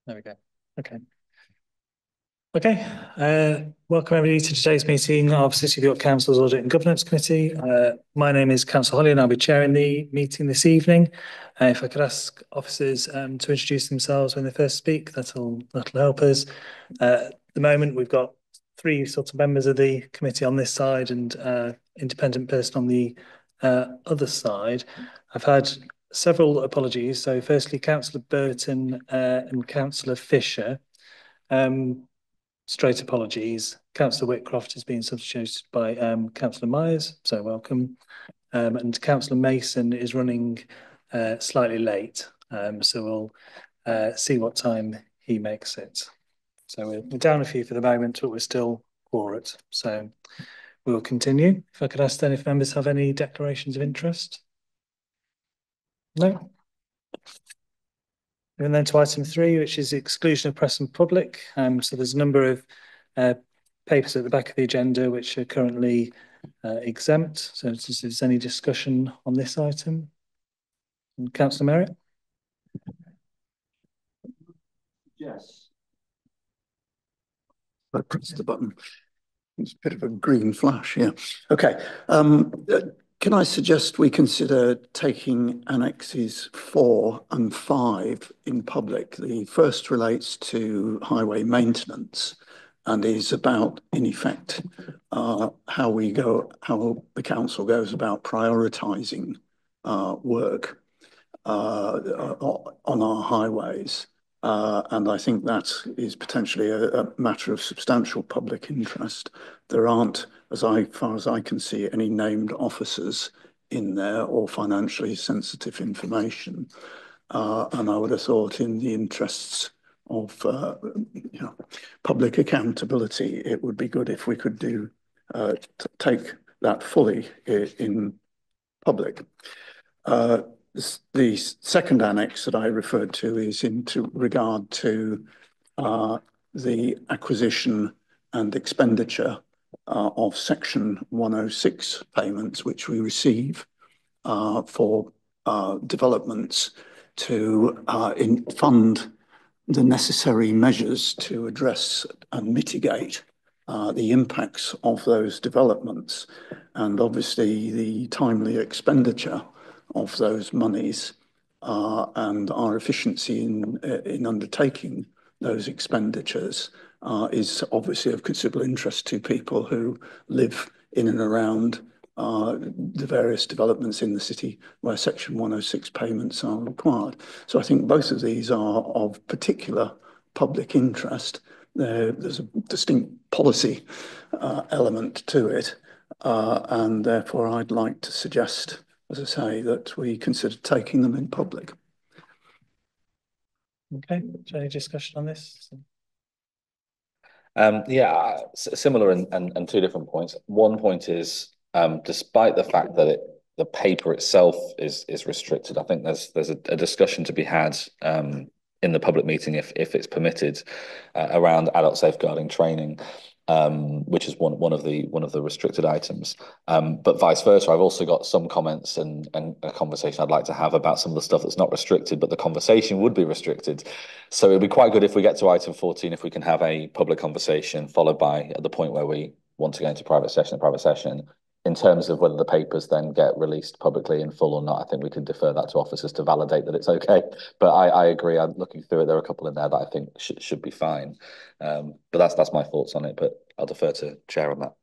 There we go. Okay. Okay. Welcome everybody to today's meeting of City of York Council's Audit and Governance Committee. My name is Councillor Holly and I'll be chairing the meeting this evening. If I could ask officers to introduce themselves when they first speak, that'll help us. At the moment, we've got three sort of members of the committee on this side and independent person on the other side. I've had several apologies. So firstly, Councillor Burton and Councillor Fisher. Straight apologies. Councillor Whitcroft has been substituted by Councillor Myers, so welcome. And Councillor Mason is running slightly late, so we'll see what time he makes it. So we're down a few for the moment, but we're still quorate. So we'll continue. If I could ask then if members have any declarations of interest. No? And then to item 3, which is exclusion of press and public. So there's a number of papers at the back of the agenda which are currently exempt. So if there's any discussion on this item. And Councillor Merritt? Yes. I pressed the button. It's a bit of a green flash, yeah. Okay. Can I suggest we consider taking annexes 4 and 5 in public? The first relates to highway maintenance and is about, in effect, how the council goes about prioritising work on our highways. And I think that is potentially a matter of substantial public interest. There aren't, as far as I can see, any named officers in there or financially sensitive information. And I would have thought in the interests of public accountability, it would be good if we could take that fully in public. The second annex that I referred to is into regard to the acquisition and expenditure of Section 106 payments, which we receive for developments to fund the necessary measures to address and mitigate the impacts of those developments. And obviously the timely expenditure of those monies and our efficiency in undertaking those expenditures is obviously of considerable interest to people who live in and around the various developments in the city where Section 106 payments are required. So I think both of these are of particular public interest. There's a distinct policy element to it, and therefore I'd like to suggest, as I say, that we consider taking them in public. Okay, is there any discussion on this? Yeah, similar and two different points. One point is, despite the fact that the paper itself is restricted, I think there's a discussion to be had in the public meeting, if it's permitted, around adult safeguarding training, which is one of the restricted items. But vice versa, I've also got some comments and a conversation I'd like to have about some of the stuff that's not restricted, but the conversation would be restricted. So it'd be quite good if we get to item 14, if we can have a public conversation followed by at the point where we want to go into private session. In terms of whether the papers then get released publicly in full or not, I think we can defer that to officers to validate that it's okay. But I agree. I'm looking through it. There are a couple in there that I think should be fine. But that's my thoughts on it. But I'll defer to Chair on that.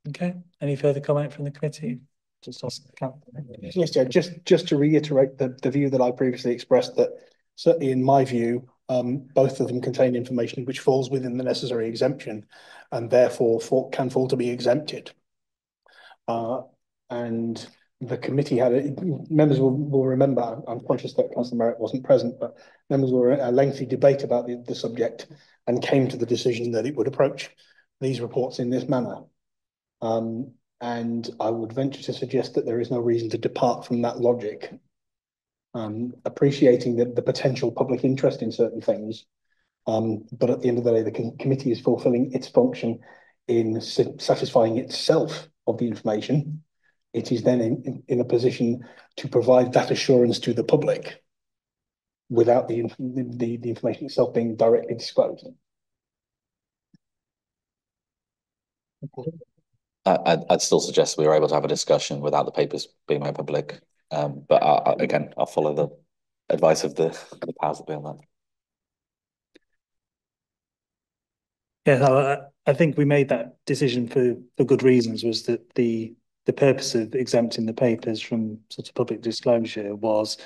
Okay. Any further comment from the committee? Yes, Chair. Just to reiterate the view that I previously expressed, that certainly in my view, both of them contain information which falls within the necessary exemption and therefore can fall to be exempted. And the committee members will remember, I'm conscious that Councillor Merritt wasn't present, but members were a lengthy debate about the subject and came to the decision that it would approach these reports in this manner. And I would venture to suggest that there is no reason to depart from that logic. Appreciating the potential public interest in certain things, but at the end of the day, the committee is fulfilling its function in satisfying itself of the information. It is then in a position to provide that assurance to the public without the information itself being directly disclosed. I'd still suggest we were able to have a discussion without the papers being made public. But again, I'll follow the advice of the powers that be on that. Yeah, I think we made that decision for good reasons, was that the purpose of exempting the papers from sort of public disclosure was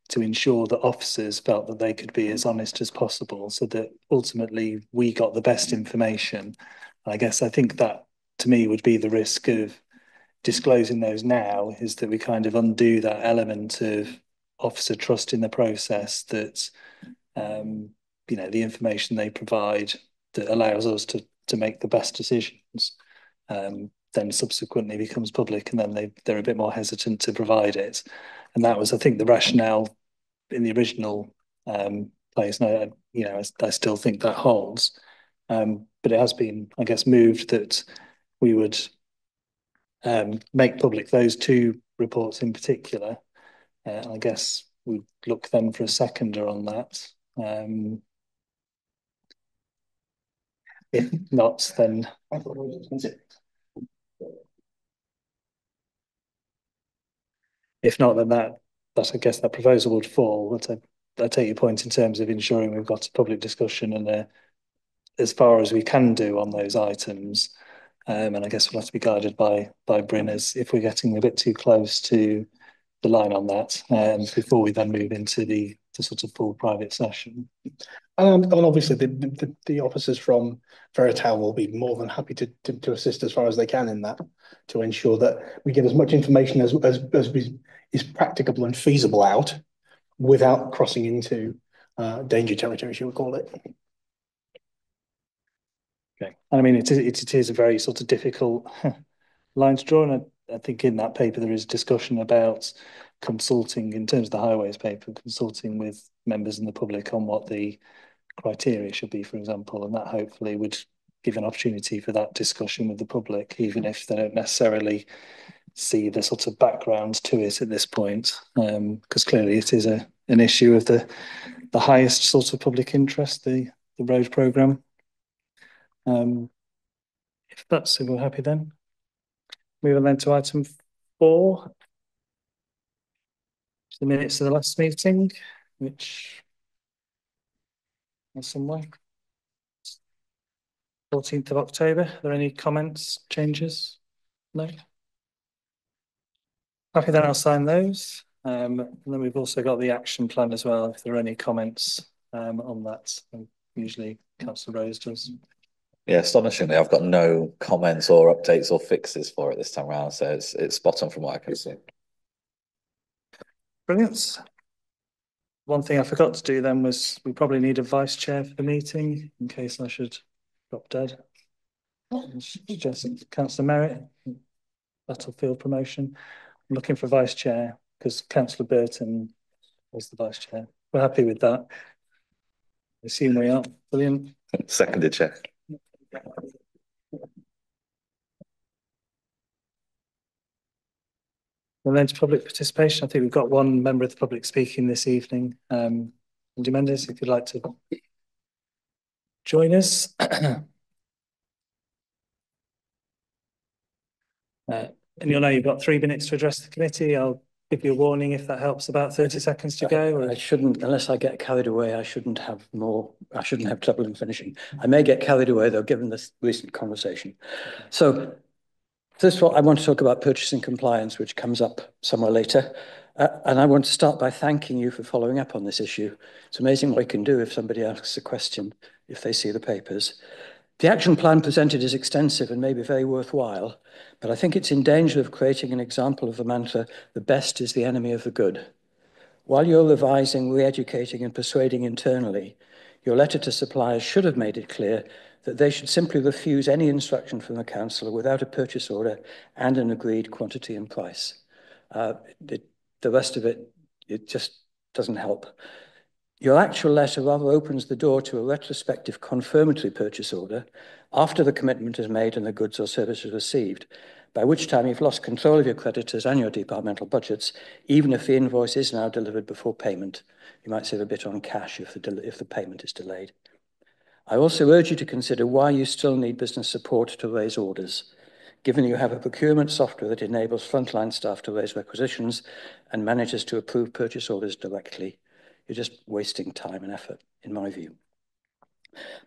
to ensure that officers felt that they could be as honest as possible, so that ultimately we got the best information. I think that, to me, would be the risk of disclosing those now, is that we kind of undo that element of officer trust in the process, that the information they provide that allows us to make the best decisions then subsequently becomes public, and then they're a bit more hesitant to provide it. And that was, I think, the rationale in the original place. And I still think that holds. But it has been, I guess, moved that we would make public those two reports in particular. I guess we'd look then for a seconder on that. If not, then that I guess that proposal would fall. But I take your point in terms of ensuring we've got a public discussion and as far as we can do on those items. And I guess we'll have to be guided by Bryn as if we're getting a bit too close to the line on that, before we then move into the sort of full private session. And obviously the officers from Verital will be more than happy to assist as far as they can in that, to ensure that we get as much information as is practicable and feasible out, without crossing into danger territory, as you would call it. Okay. And I mean, it is a very sort of difficult line to draw, and I think in that paper there is discussion about consulting, in terms of the highways paper, consulting with members in the public on what the criteria should be, for example, and that hopefully would give an opportunity for that discussion with the public, even if they don't necessarily see the sort of background to it at this point, because clearly it is an issue of the highest sort of public interest, the road programme. If we're happy then. Move on then to item 4. The minutes of the last meeting, which is somewhere. 14th of October. Are there any comments, changes? No? Happy then, I'll sign those. And then we've also got the action plan as well, if there are any comments on that. And usually Councillor Rose does. Yeah, astonishingly, I've got no comments or updates or fixes for it this time around, so it's spot on from what I can see. Brilliant. One thing I forgot to do then was we probably need a vice chair for the meeting in case I should drop dead. Just Councillor Merritt, Battlefield promotion. I'm looking for a vice chair because Councillor Burton was the vice chair. We're happy with that. I assume we are. Brilliant. Seconded, Chair. And then to public participation, I think we've got one member of the public speaking this evening. Andy Mendes, if you'd like to join us. And you'll know you've got 3 minutes to address the committee. I'll give you a warning if that helps, about 30 seconds to go. Or... I shouldn't, unless I get carried away, I shouldn't have trouble in finishing. I may get carried away though, given this recent conversation. So first of all, I want to talk about purchasing compliance, which comes up somewhere later. And I want to start by thanking you for following up on this issue. It's amazing what you can do if somebody asks a question, if they see the papers. The action plan presented is extensive and maybe very worthwhile, but I think it's in danger of creating an example of the mantra, the best is the enemy of the good. While you're revising, re-educating and persuading internally, your letter to suppliers should have made it clear that they should simply refuse any instruction from the councillor without a purchase order and an agreed quantity and price. The rest of it, it just doesn't help. Your actual letter rather opens the door to a retrospective confirmatory purchase order after the commitment is made and the goods or services received, by which time you've lost control of your creditors and your departmental budgets, even if the invoice is now delivered before payment. You might save a bit on cash if the payment is delayed. I also urge you to consider why you still need business support to raise orders, given you have a procurement software that enables frontline staff to raise requisitions and manages to approve purchase orders directly. You're just wasting time and effort, in my view.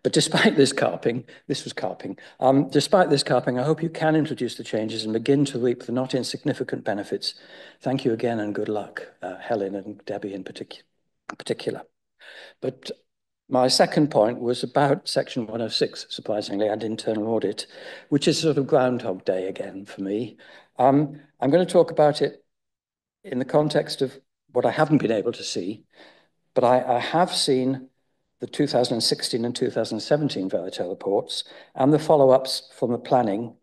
But despite this carping, despite this carping, I hope you can introduce the changes and begin to reap the not insignificant benefits. Thank you again and good luck, Helen and Debbie in particular. But my second point was about Section 106, surprisingly, and internal audit, which is sort of Groundhog Day again for me. I'm going to talk about it in the context of what I haven't been able to see, but I have seen the 2016 and 2017 Veritel reports and the follow-ups from the planning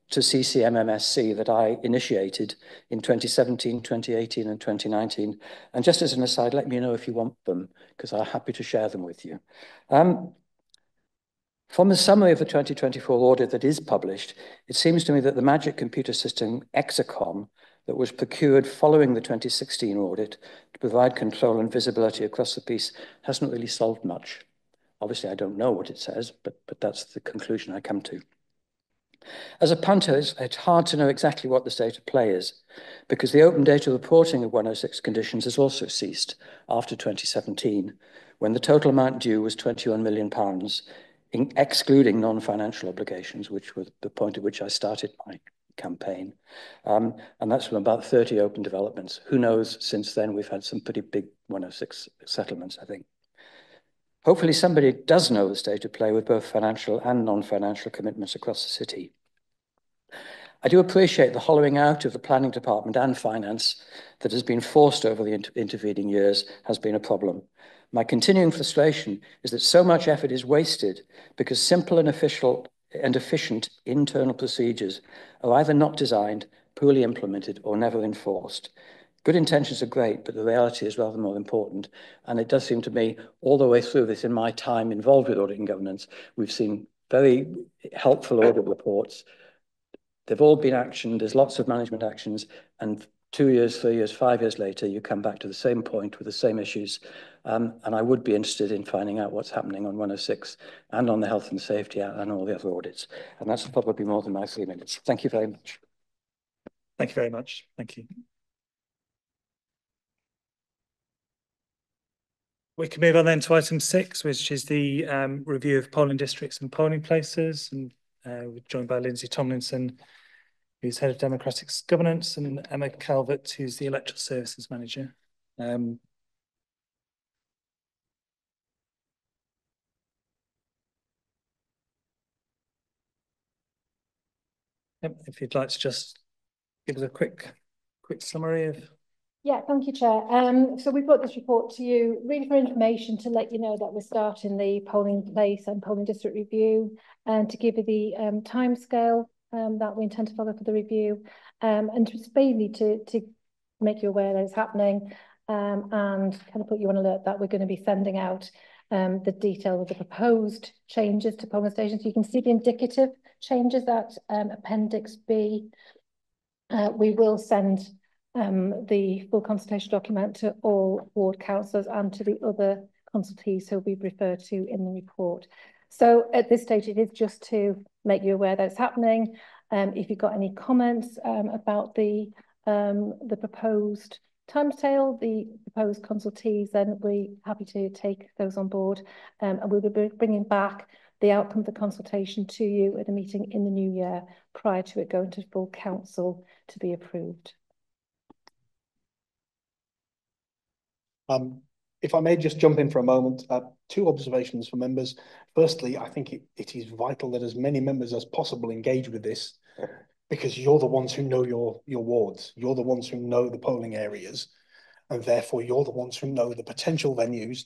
to CCMMSC that I initiated in 2017, 2018, and 2019. And just as an aside, let me know if you want them, because I'm happy to share them with you. From the summary of the 2024 audit that is published, it seems to me that the magic computer system Exacom that was procured following the 2016 audit to provide control and visibility across the piece hasn't really solved much. Obviously, I don't know what it says, but that's the conclusion I come to. As a punter, it's hard to know exactly what the state of play is, because the open data reporting of 106 conditions has also ceased after 2017, when the total amount due was £21 million, excluding non-financial obligations, which was the point at which I started my campaign. And that's from about 30 open developments. Who knows, since then we've had some pretty big 106 settlements, I think. Hopefully somebody does know the state of play with both financial and non-financial commitments across the city. I do appreciate the hollowing out of the planning department and finance that has been forced over the intervening years has been a problem. My continuing frustration is that so much effort is wasted because simple and efficient internal procedures are either not designed, poorly implemented, or never enforced. Good intentions are great, but the reality is rather more important. And it does seem to me, all the way through this, in my time involved with audit and governance, we've seen very helpful audit reports. They've all been actioned. There's lots of management actions. And 2 years, 3 years, 5 years later, you come back to the same point with the same issues. And I would be interested in finding out what's happening on 106 and on the health and safety and all the other audits. And that's probably more than my 3 minutes. Thank you very much. Thank you very much. Thank you. We can move on then to item 6, which is the review of polling districts and polling places. And we're joined by Lindsay Tomlinson, who's Head of Democratic Governance, and Emma Calvert, who's the Electoral Services Manager. If you'd like to just give us a quick summary of... Yeah, thank you, Chair. So we brought this report to you really for information to let you know that we're starting the polling place and polling district review, and to give you the timescale that we intend to follow for the review, and just basically to make you aware that it's happening, and kind of put you on alert that we're going to be sending out the detail of the proposed changes to polling stations. You can see the indicative changes, that Appendix B. We will send the full consultation document to all ward councillors and to the other consultees who will be referred to in the report. So at this stage, it is just to make you aware that it's happening. If you've got any comments about the proposed timescale, the proposed consultees, then we're happy to take those on board. And we'll be bringing back the outcome of the consultation to you at a meeting in the new year prior to it going to full council to be approved. If I may just jump in for a moment, 2 observations for members. Firstly, I think it is vital that as many members as possible engage with this, because you're the ones who know your wards. You're the ones who know the polling areas, and therefore you're the ones who know the potential venues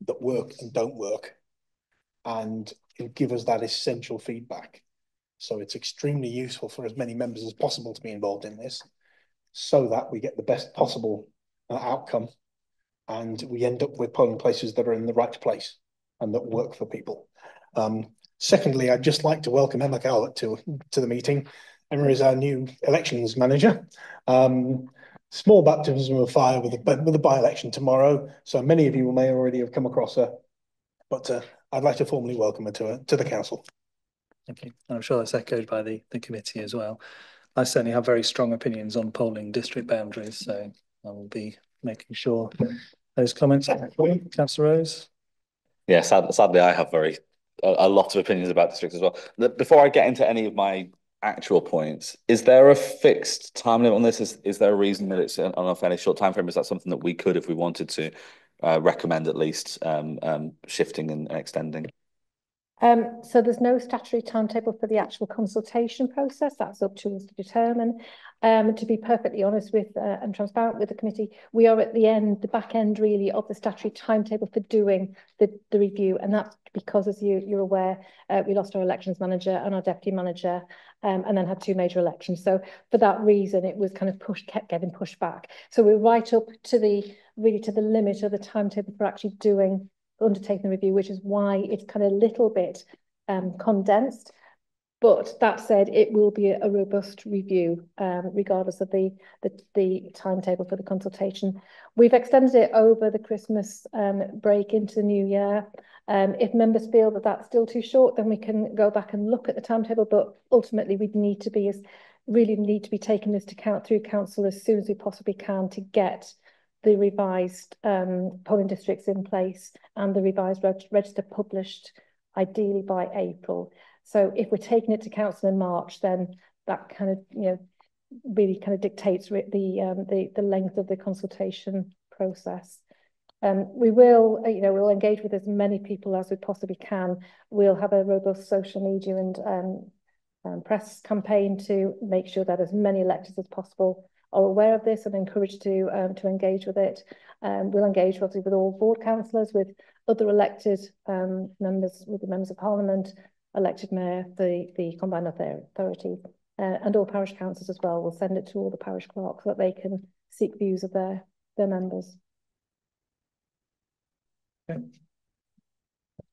that work and don't work, and give us that essential feedback. So it's extremely useful for as many members as possible to be involved in this, so that we get the best possible outcome and we end up with polling places that are in the right place and that work for people. Secondly, I'd just like to welcome Emma Cowlett to the meeting. Emma is our new elections manager. Small baptism of fire with a by-election tomorrow, so many of you may already have come across her, but I'd like to formally welcome her to the council. Thank you. I'm sure that's echoed by the committee as well. I certainly have very strong opinions on polling district boundaries, so I will be making sure those comments. Councillor Rose? Yeah, sadly, I have a lot of opinions about districts as well. Before I get into any of my actual points, is there a fixed time limit on this? Is there a reason that it's on a fairly short time frame? Is that something that we could, if we wanted to, recommend at least shifting and extending? So there's no statutory timetable for the actual consultation process. That's up to us to determine. To be perfectly honest with and transparent with the committee, we are at the back end really of the statutory timetable for doing the review, and that's because, as you're aware, we lost our elections manager and our deputy manager, and then had 2 major elections. So for that reason, it was kind of kept getting pushed back. So we're right up to the limit of the timetable for actually undertaking the review, which is why it's kind of a little bit condensed. But that said, it will be a robust review, regardless of the timetable for the consultation. We've extended it over the Christmas break into the new year. If members feel that that's still too short, then we can go back and look at the timetable. But ultimately, we really need to be taking this to through council as soon as we possibly can to get the revised polling districts in place and the revised register published, ideally by April. So if we're taking it to council in March, then that kind of, really kind of dictates the length of the consultation process. We will, we'll engage with as many people as we possibly can. We'll have a robust social media and press campaign to make sure that as many electors as possible are aware of this and encouraged to engage with it. We'll engage obviously with all ward councillors, with other elected members, with the members of Parliament, elected mayor, the combined authority, and all parish councils as well. We'll send it to all the parish clerks so that they can seek views of their members. Okay.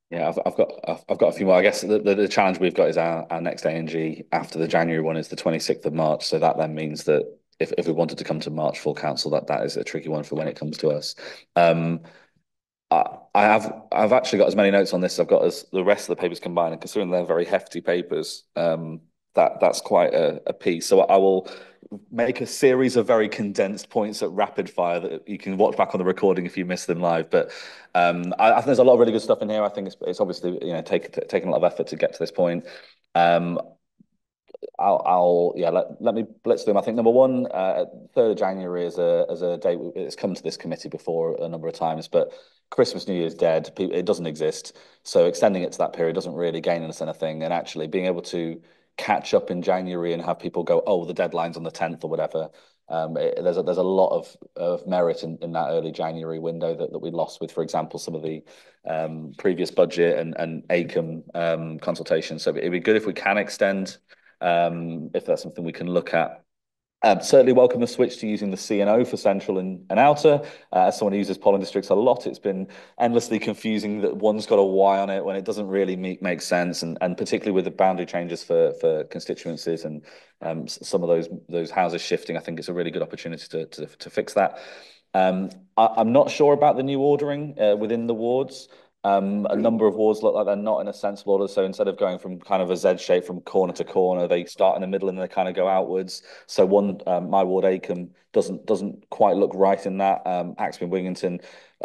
Yeah, I've got a few more. I guess the challenge we've got is our next ANG after the January one is the 26th of March. So that then means that if we wanted to come to March full council, that is a tricky one for when it comes to us. I've actually got as many notes on this as I've got as the rest of the papers combined, and considering they're very hefty papers, that's quite a piece. So I will make a series of very condensed points at rapid fire that you can watch back on the recording if you miss them live. But I think there's a lot of really good stuff in here. I think it's obviously taking a lot of effort to get to this point. Let me blitz them. I think number one, 3rd of January is a date. It's come to this committee before a number of times, but Christmas, New Year's dead. It doesn't exist. So extending it to that period doesn't really gain us anything. And actually being able to catch up in January and have people go, oh, the deadline's on the 10th or whatever. There's a lot of merit in that early January window that we lost with, for example, some of the previous budget and AICM consultations. So it'd be good if we can extend, if that's something we can look at. Certainly welcome the switch to using the C&O for central and outer. As someone who uses polling districts a lot, it's been endlessly confusing that one's got a Y on it when it doesn't really make sense, and particularly with the boundary changes for constituencies and some of those houses shifting, I think it's a really good opportunity to fix that. I'm not sure about the new ordering within the wards. A number of wards look like they're not in a sensible order. So instead of going from kind of a Z shape from corner to corner, they start in the middle and they kind of go outwards. So my ward AICM doesn't quite look right in that. Axby and Wingington,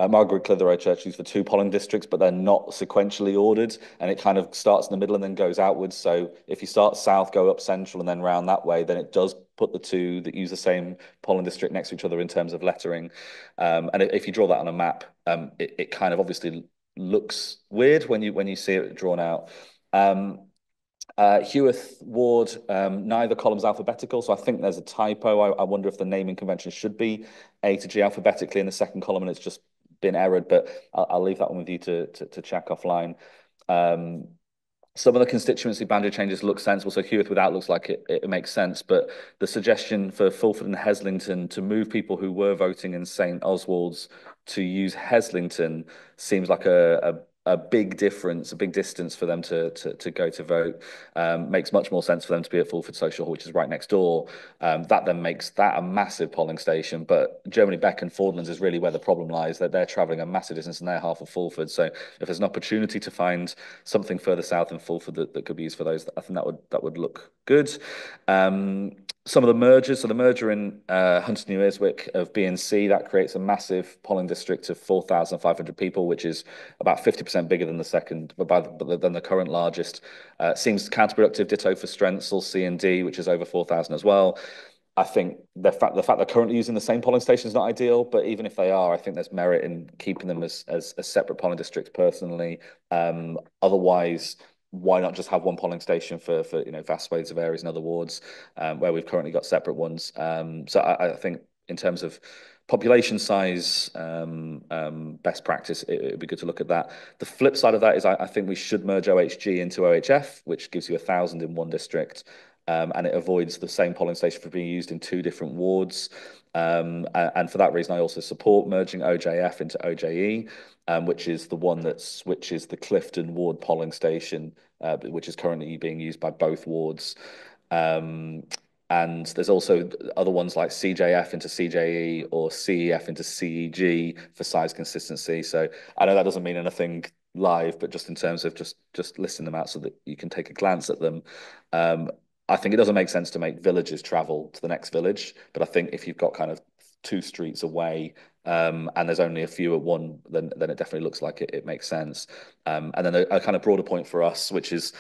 Margaret Clitheroe Church used for 2 polling districts, but they're not sequentially ordered, and it kind of starts in the middle and then goes outwards. So if you start south, go up central and then round that way, then it does put the 2 that use the same polling district next to each other in terms of lettering. And if you draw that on a map, it kind of obviously looks weird when you see it drawn out. Heworth ward, neither column's alphabetical, so I think there's a typo. I wonder if the naming convention should be A to G alphabetically in the second column, and it's just been errored, but I'll leave that one with you to check offline. Some of the constituency boundary changes look sensible. So Heworth without looks like it makes sense, but the suggestion for Fulford and Heslington to move people who were voting in St Oswald's to use Heslington seems like a big difference, a big distance for them to go to vote. Makes much more sense for them to be at Fulford Social Hall, which is right next door. That then makes that a massive polling station. But Germany Beck and Fordlands is really where the problem lies, that they're travelling a massive distance and they're half of Fulford. So if there's an opportunity to find something further south in Fulford that could be used for those, I think that would look good. Some of the mergers, so the merger in Hunter New Irswick of BNC, that creates a massive polling district of 4,500 people, which is about 50% bigger than the second, than the current largest. Seems counterproductive. Ditto for Strensall, C and D, which is over 4,000 as well. I think the fact they're currently using the same polling station is not ideal, but even if they are, I think there's merit in keeping them as separate polling districts personally. Otherwise, why not just have one polling station for vast swathes of areas in other wards where we've currently got separate ones? So I think in terms of population size, best practice, it would be good to look at that. The flip side of that is I think we should merge OHG into OHF, which gives you 1,000 in one district. And it avoids the same polling station for being used in two different wards. And for that reason, I also support merging OJF into OJE, which is the one that switches the Clifton ward polling station, which is currently being used by both wards. And there's also other ones like CJF into CJE or CEF into CEG for size consistency. So I know that doesn't mean anything live, but just in terms of just listing them out so that you can take a glance at them. I think it doesn't make sense to make villages travel to the next village, but I think if you've got kind of 2 streets away and there's only a few at one, then it definitely looks like it makes sense. And then a kind of broader point for us, which is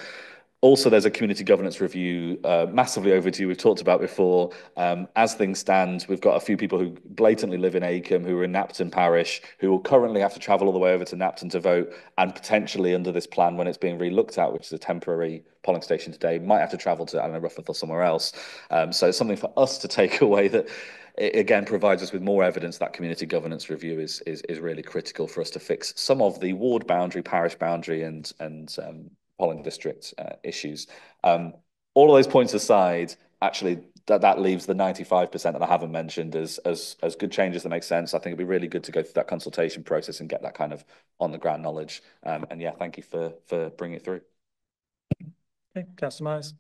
also there's a community governance review, massively overdue, we've talked about before. As things stand, we've got a few people who blatantly live in Acomb, who are in Knapton Parish, who will currently have to travel all the way over to Knapton to vote, and potentially under this plan, when it's being re-looked at, which is a temporary polling station today, might have to travel to, I don't know, Roughborough or somewhere else. So it's something for us to take away that, it again, provides us with more evidence that community governance review is really critical for us to fix some of the ward boundary, parish boundary, and polling district issues. All of those points aside, actually, that leaves the 95% that I haven't mentioned as good changes that make sense. I think it'd be really good to go through that consultation process and get that kind of on the ground knowledge. And yeah, thank you for bringing it through. Okay, Councillor Myers.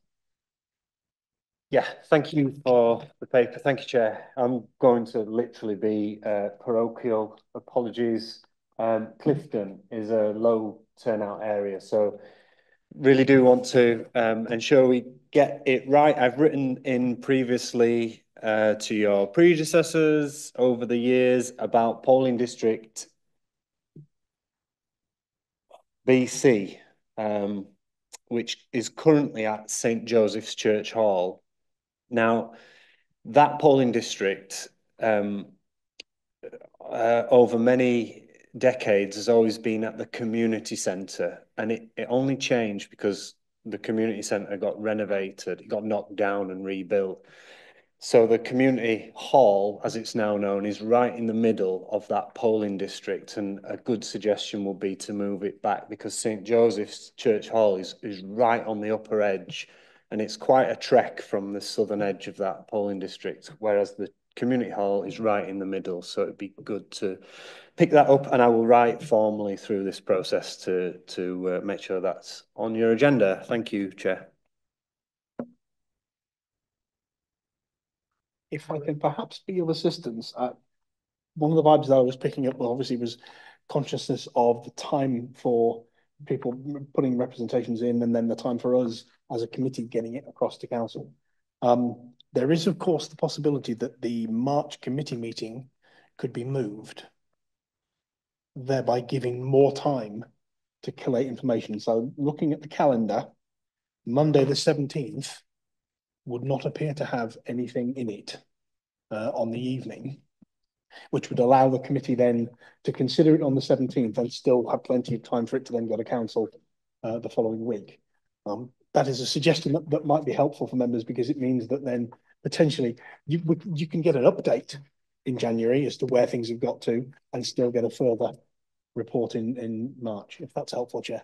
Yeah, thank you for the paper. Thank you, Chair. I'm going to literally be parochial. Apologies. Clifton is a low turnout area, so really do want to ensure we get it right. I've written in previously to your predecessors over the years about polling district BC, which is currently at St. Joseph's Church Hall. Now, that polling district over many decades has always been at the community centre, and it only changed because the community centre got renovated, it got knocked down and rebuilt. So the community hall, as it's now known, is right in the middle of that polling district, and a good suggestion would be to move it back, because St. Joseph's Church Hall is right on the upper edge, and it's quite a trek from the southern edge of that polling district, whereas the community hall is right in the middle. So it'd be good to pick that up, and I will write formally through this process to make sure that's on your agenda. Thank you, Chair. If I can perhaps be of assistance, one of the vibes that I was picking up, well, obviously, was consciousness of the time for people putting representations in, and then the time for us as a committee getting it across to council. There is, of course, the possibility that the March committee meeting could be moved, thereby giving more time to collate information. So looking at the calendar, Monday the 17th would not appear to have anything in it on the evening, which would allow the committee then to consider it on the 17th and still have plenty of time for it to then go to council the following week. That is a suggestion that might be helpful for members, because it means that then potentially you can get an update in January as to where things have got to, and still get a further report in March, if that's helpful, Chair.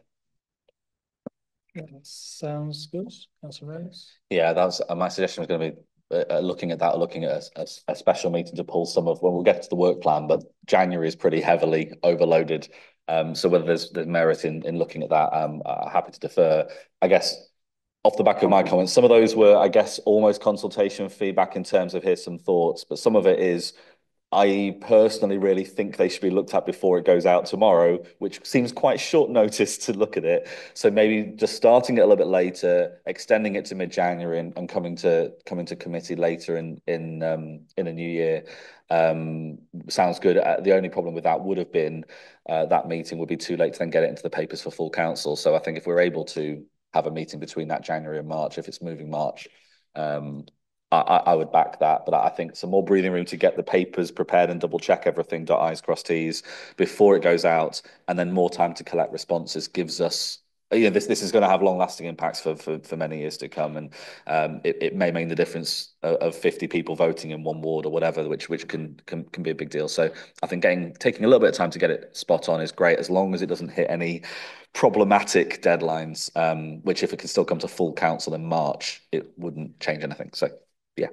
Yeah, that sounds good. Councillor Rose. Yeah, that's my suggestion was going to be looking at that, or looking at a special meeting to pull some of, when we'll get to the work plan, but January is pretty heavily overloaded. So whether there's merit in looking at that, I'm happy to defer. I guess off the back of my comments, some of those were, I guess, almost consultation feedback in terms of here's some thoughts, but some of it is, I personally really think they should be looked at before it goes out tomorrow, which seems quite short notice to look at it. So maybe just starting it a little bit later, extending it to mid-January, and coming to committee later in a new year sounds good. The only problem with that would have been that meeting would be too late to then get it into the papers for full council. So I think if we're able to have a meeting between that January and March, if it's moving March, I would back that, but I think some more breathing room to get the papers prepared and double check everything, dot I's, cross T's before it goes out, and then more time to collect responses gives us, this is going to have long lasting impacts for many years to come, and it may make the difference of 50 people voting in one ward or whatever, which can be a big deal. So I think taking a little bit of time to get it spot on is great, as long as it doesn't hit any problematic deadlines, which if it can still come to full council in March, it wouldn't change anything. So yeah.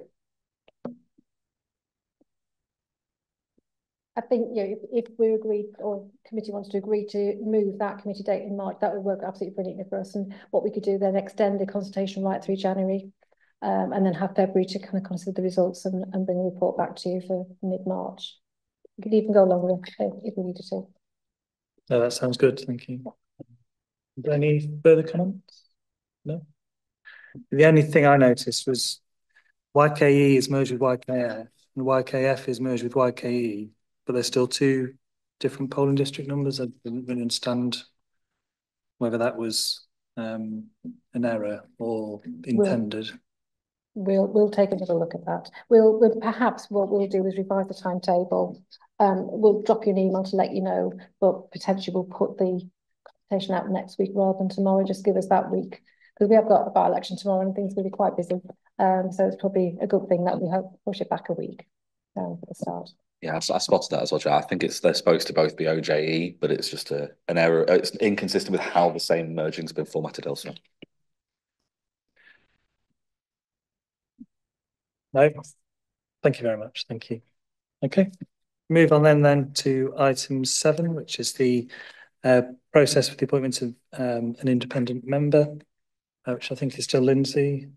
I think, if we agreed, or committee wants to agree to move that committee date in March, that would work absolutely brilliantly for us. And what we could do then, extend the consultation right through January, and then have February to kind of consider the results and bring a report back to you for mid-March. We could even go longer if we needed to. No, that sounds good. Thank you. Are there any further comments? No. The only thing I noticed was YKE is merged with YKF, and YKF is merged with YKE, but there's still two different polling district numbers. I didn't really understand whether that was an error or intended. We'll take another look at that. We'll perhaps what we'll do is revise the timetable. We'll drop you an email to let you know, but potentially we'll put the consultation out next week rather than tomorrow. Just give us that week, because we have got a by-election tomorrow and things will be quite busy. So it's probably a good thing that we hope push it back a week for the start. Yeah, I spotted that as well, Joe. I think they're supposed to both be OJE, but it's just an error. It's inconsistent with how the same merging's been formatted elsewhere. No, thank you very much. Thank you. Okay, move on then to item 7, which is the process for the appointment of an independent member, which I think is still Lindsay.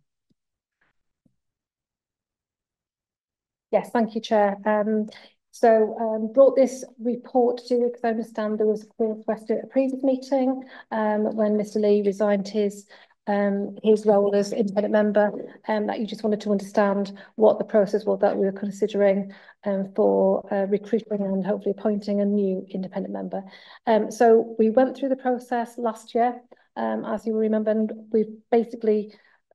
Yes, thank you, Chair. Brought this report to you because I understand there was a call request at a previous meeting when Mr. Lee resigned his role as independent member, that you just wanted to understand what the process was that we were considering for recruiting and hopefully appointing a new independent member. So we went through the process last year, as you will remember, and we've basically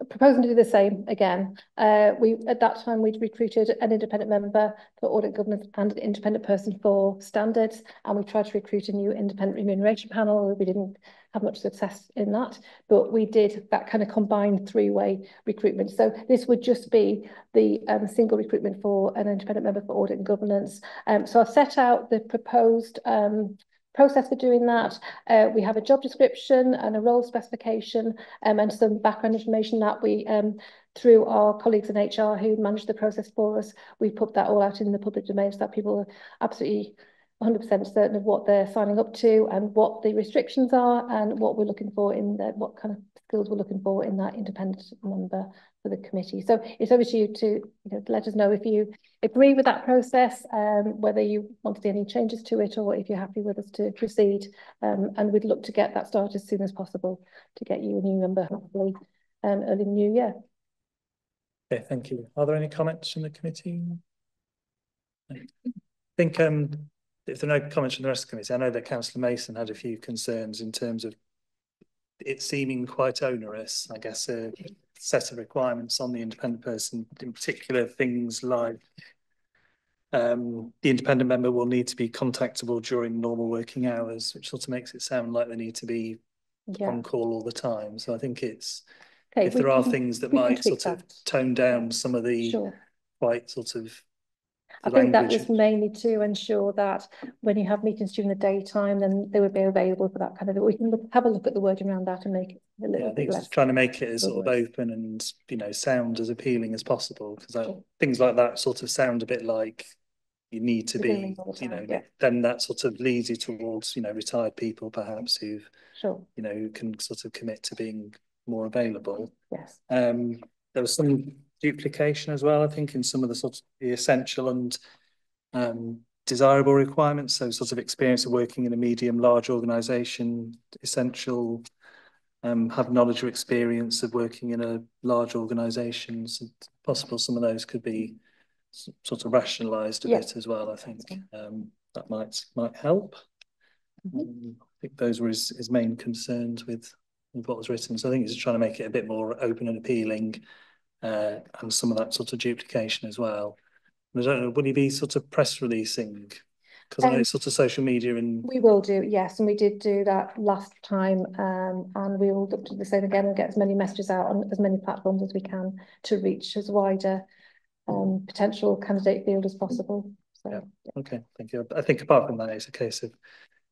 proposing to do the same again. At that time we'd recruited an independent member for audit governance and an independent person for standards, and we tried to recruit a new independent remuneration panel. We didn't have much success in that, but we did that kind of combined 3-way recruitment. So this would just be the single recruitment for an independent member for audit and governance. So I've set out the proposed process for doing that. We have a job description and a role specification, and some background information that we, through our colleagues in HR who manage the process for us, we put that all out in the public domain so that people are absolutely 100% certain of what they're signing up to and what the restrictions are and what we're looking for what kind of skills we're looking for in that independent member for the committee. So it's over to you to let us know if you agree with that process, whether you want to see any changes to it, or if you're happy with us to proceed. And we'd look to get that started as soon as possible to get you a new member, hopefully early in the new year. Okay, thank you. Are there any comments from the committee? I think if there are no comments from the rest of the committee, I know that Councillor Mason had a few concerns in terms of it seeming quite onerous, I guess, a set of requirements on the independent person, in particular things like the independent member will need to be contactable during normal working hours, which sort of makes it sound like they need to be on call all the time. So I think it's, if there are things that might sort of tone down some of the quite sort of I think that was mainly to ensure that when you have meetings during the daytime, then they would be available for that kind of. We can have a look at the wording around that and make a little I bit think it's less. just trying to make it as sort of rigorous. open and, you know, sound as appealing as possible, because things like that sort of sound a bit like you need to be, you know, then that sort of leads you towards, you know, retired people perhaps who've, you know, who can sort of commit to being more available. Yes. There was some duplication as well, I think, in some of the sort of the essential and desirable requirements. So sort of experience of working in a medium, large organisation, essential, have knowledge or experience of working in a large organisation. So possible some of those could be sort of rationalised a bit as well, I think. That might help. I think those were his main concerns with what was written. So I think it's trying to make it a bit more open and appealing, and some of that sort of duplication as well. I don't know, will you be sort of press releasing? Because I know it's sort of social media and... We will do, yes, and we did do that last time, and we will look to do the same again and get as many messages out on as many platforms as we can to reach as wider potential candidate field as possible. So, okay, thank you. I think apart from that, it's a case of,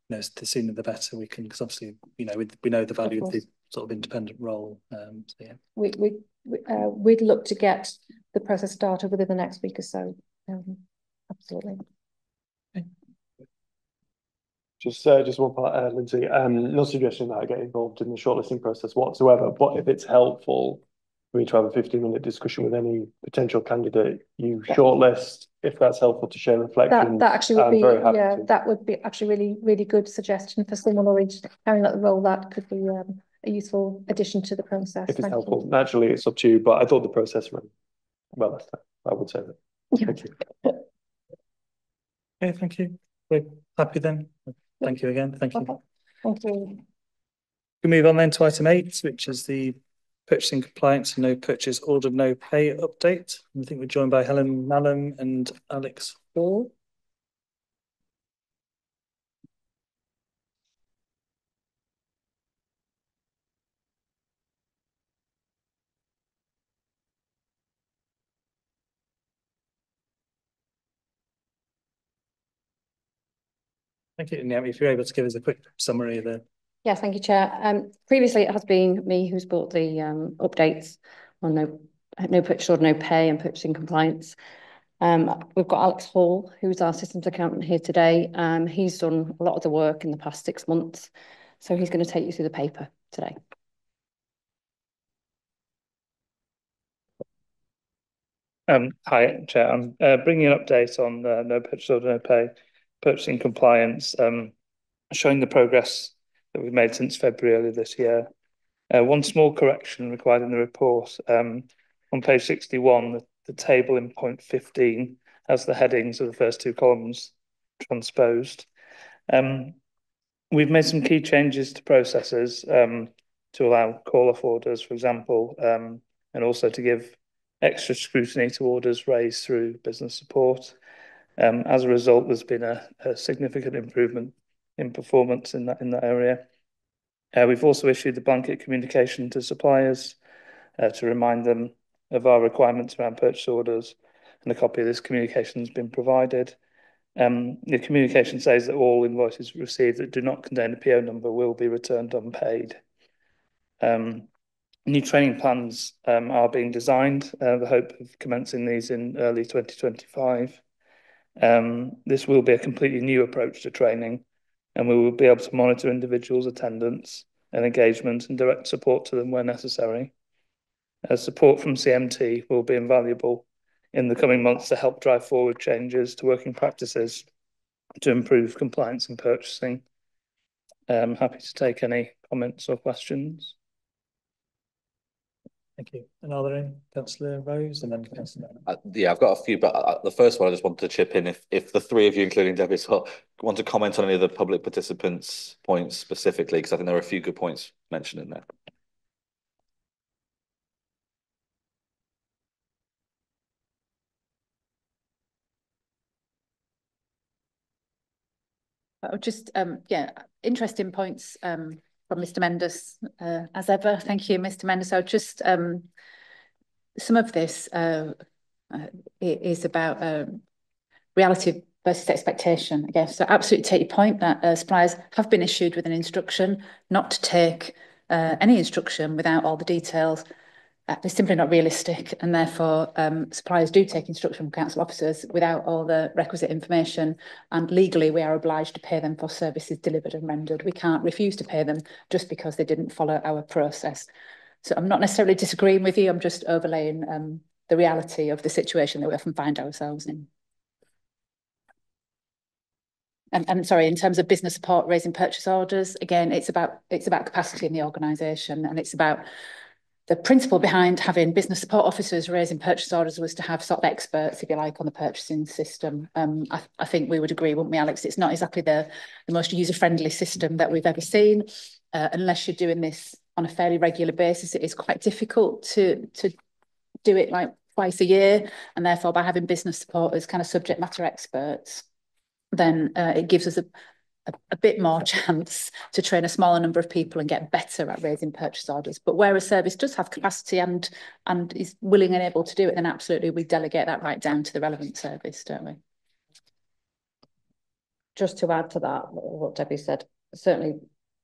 you know, the sooner the better we can, because obviously, you know, we know the value of the sort of independent role. So yeah, we'd look to get the process started within the next week or so. Absolutely. Okay. Just one part, Lindsay. No suggestion that I get involved in the shortlisting process whatsoever. But if it's helpful for me to have a 15-minute discussion with any potential candidate you shortlist, if that's helpful to share reflections, that actually would be that would be actually really good suggestion for someone already carrying out the role. That could be a useful addition to the process. If it's helpful, naturally it's up to you. But I thought the process ran well. I would say that. Thank you. Okay, thank you. We're happy then. Thank you again. Thank you. Okay. Thank you. We move on then to item 8, which is the purchasing compliance and no purchase order, no pay update. I think we're joined by Helen Mallam and Alex Hall. Thank you. And yeah, if you're able to give us a quick summary of the... Yes, thank you, Chair. Previously, it has been me who's brought the updates on no purchase order, no pay and purchasing compliance. We've got Alex Hall, who's our systems accountant here today. He's done a lot of the work in the past 6 months. So he's going to take you through the paper today. Hi, Chair. I'm bringing an update on no purchase order, no pay, purchasing compliance, showing the progress that we've made since February earlier this year. One small correction required in the report. On page 61, the table in point 15 has the headings of the first 2 columns transposed. We've made some key changes to processes to allow call-off orders, for example, and also to give extra scrutiny to orders raised through business support. As a result, there's been a significant improvement in performance in that area. We've also issued the blanket communication to suppliers to remind them of our requirements around purchase orders, and a copy of this communication has been provided. The communication says that all invoices received that do not contain a PO number will be returned unpaid. New training plans are being designed, the hope of commencing these in early 2025. This will be a completely new approach to training, and we will be able to monitor individuals' attendance and engagement and direct support to them where necessary. Support from CMT will be invaluable in the coming months to help drive forward changes to working practices to improve compliance and purchasing. I'm happy to take any comments or questions. Thank you. And are there any? Councillor Rose and then Councillor... Yeah, I've got a few, but the first one I just wanted to chip in. If the 3 of you, including Debbie as well, want to comment on any of the public participants' points specifically, because I think there are a few good points mentioned in there. Just interesting points from Mr. Mendes, as ever. Thank you, Mr. Mendes. So just some of this is about reality versus expectation, I guess. So absolutely take your point that suppliers have been issued with an instruction not to take any instruction without all the details is simply not realistic, and therefore suppliers do take instruction from council officers without all the requisite information, and legally we are obliged to pay them for services delivered and rendered. We can't refuse to pay them just because they didn't follow our process. So I'm not necessarily disagreeing with you, I'm just overlaying the reality of the situation that we often find ourselves in. And sorry, in terms of business support, raising purchase orders, again, it's about capacity in the organisation, and it's about the principle behind having business support officers raising purchase orders was to have sort of experts, if you like, on the purchasing system. I think we would agree, wouldn't we, Alex? It's not exactly the most user-friendly system that we've ever seen. Unless you're doing this on a fairly regular basis, it is quite difficult to do it like twice a year. And therefore, by having business support as kind of subject matter experts, then it gives us a bit more chance to train a smaller number of people and get better at raising purchase orders. But where a service does have capacity and is willing and able to do it, then absolutely we delegate that right down to the relevant service, don't we? Just to add to that, what Debbie said, certainly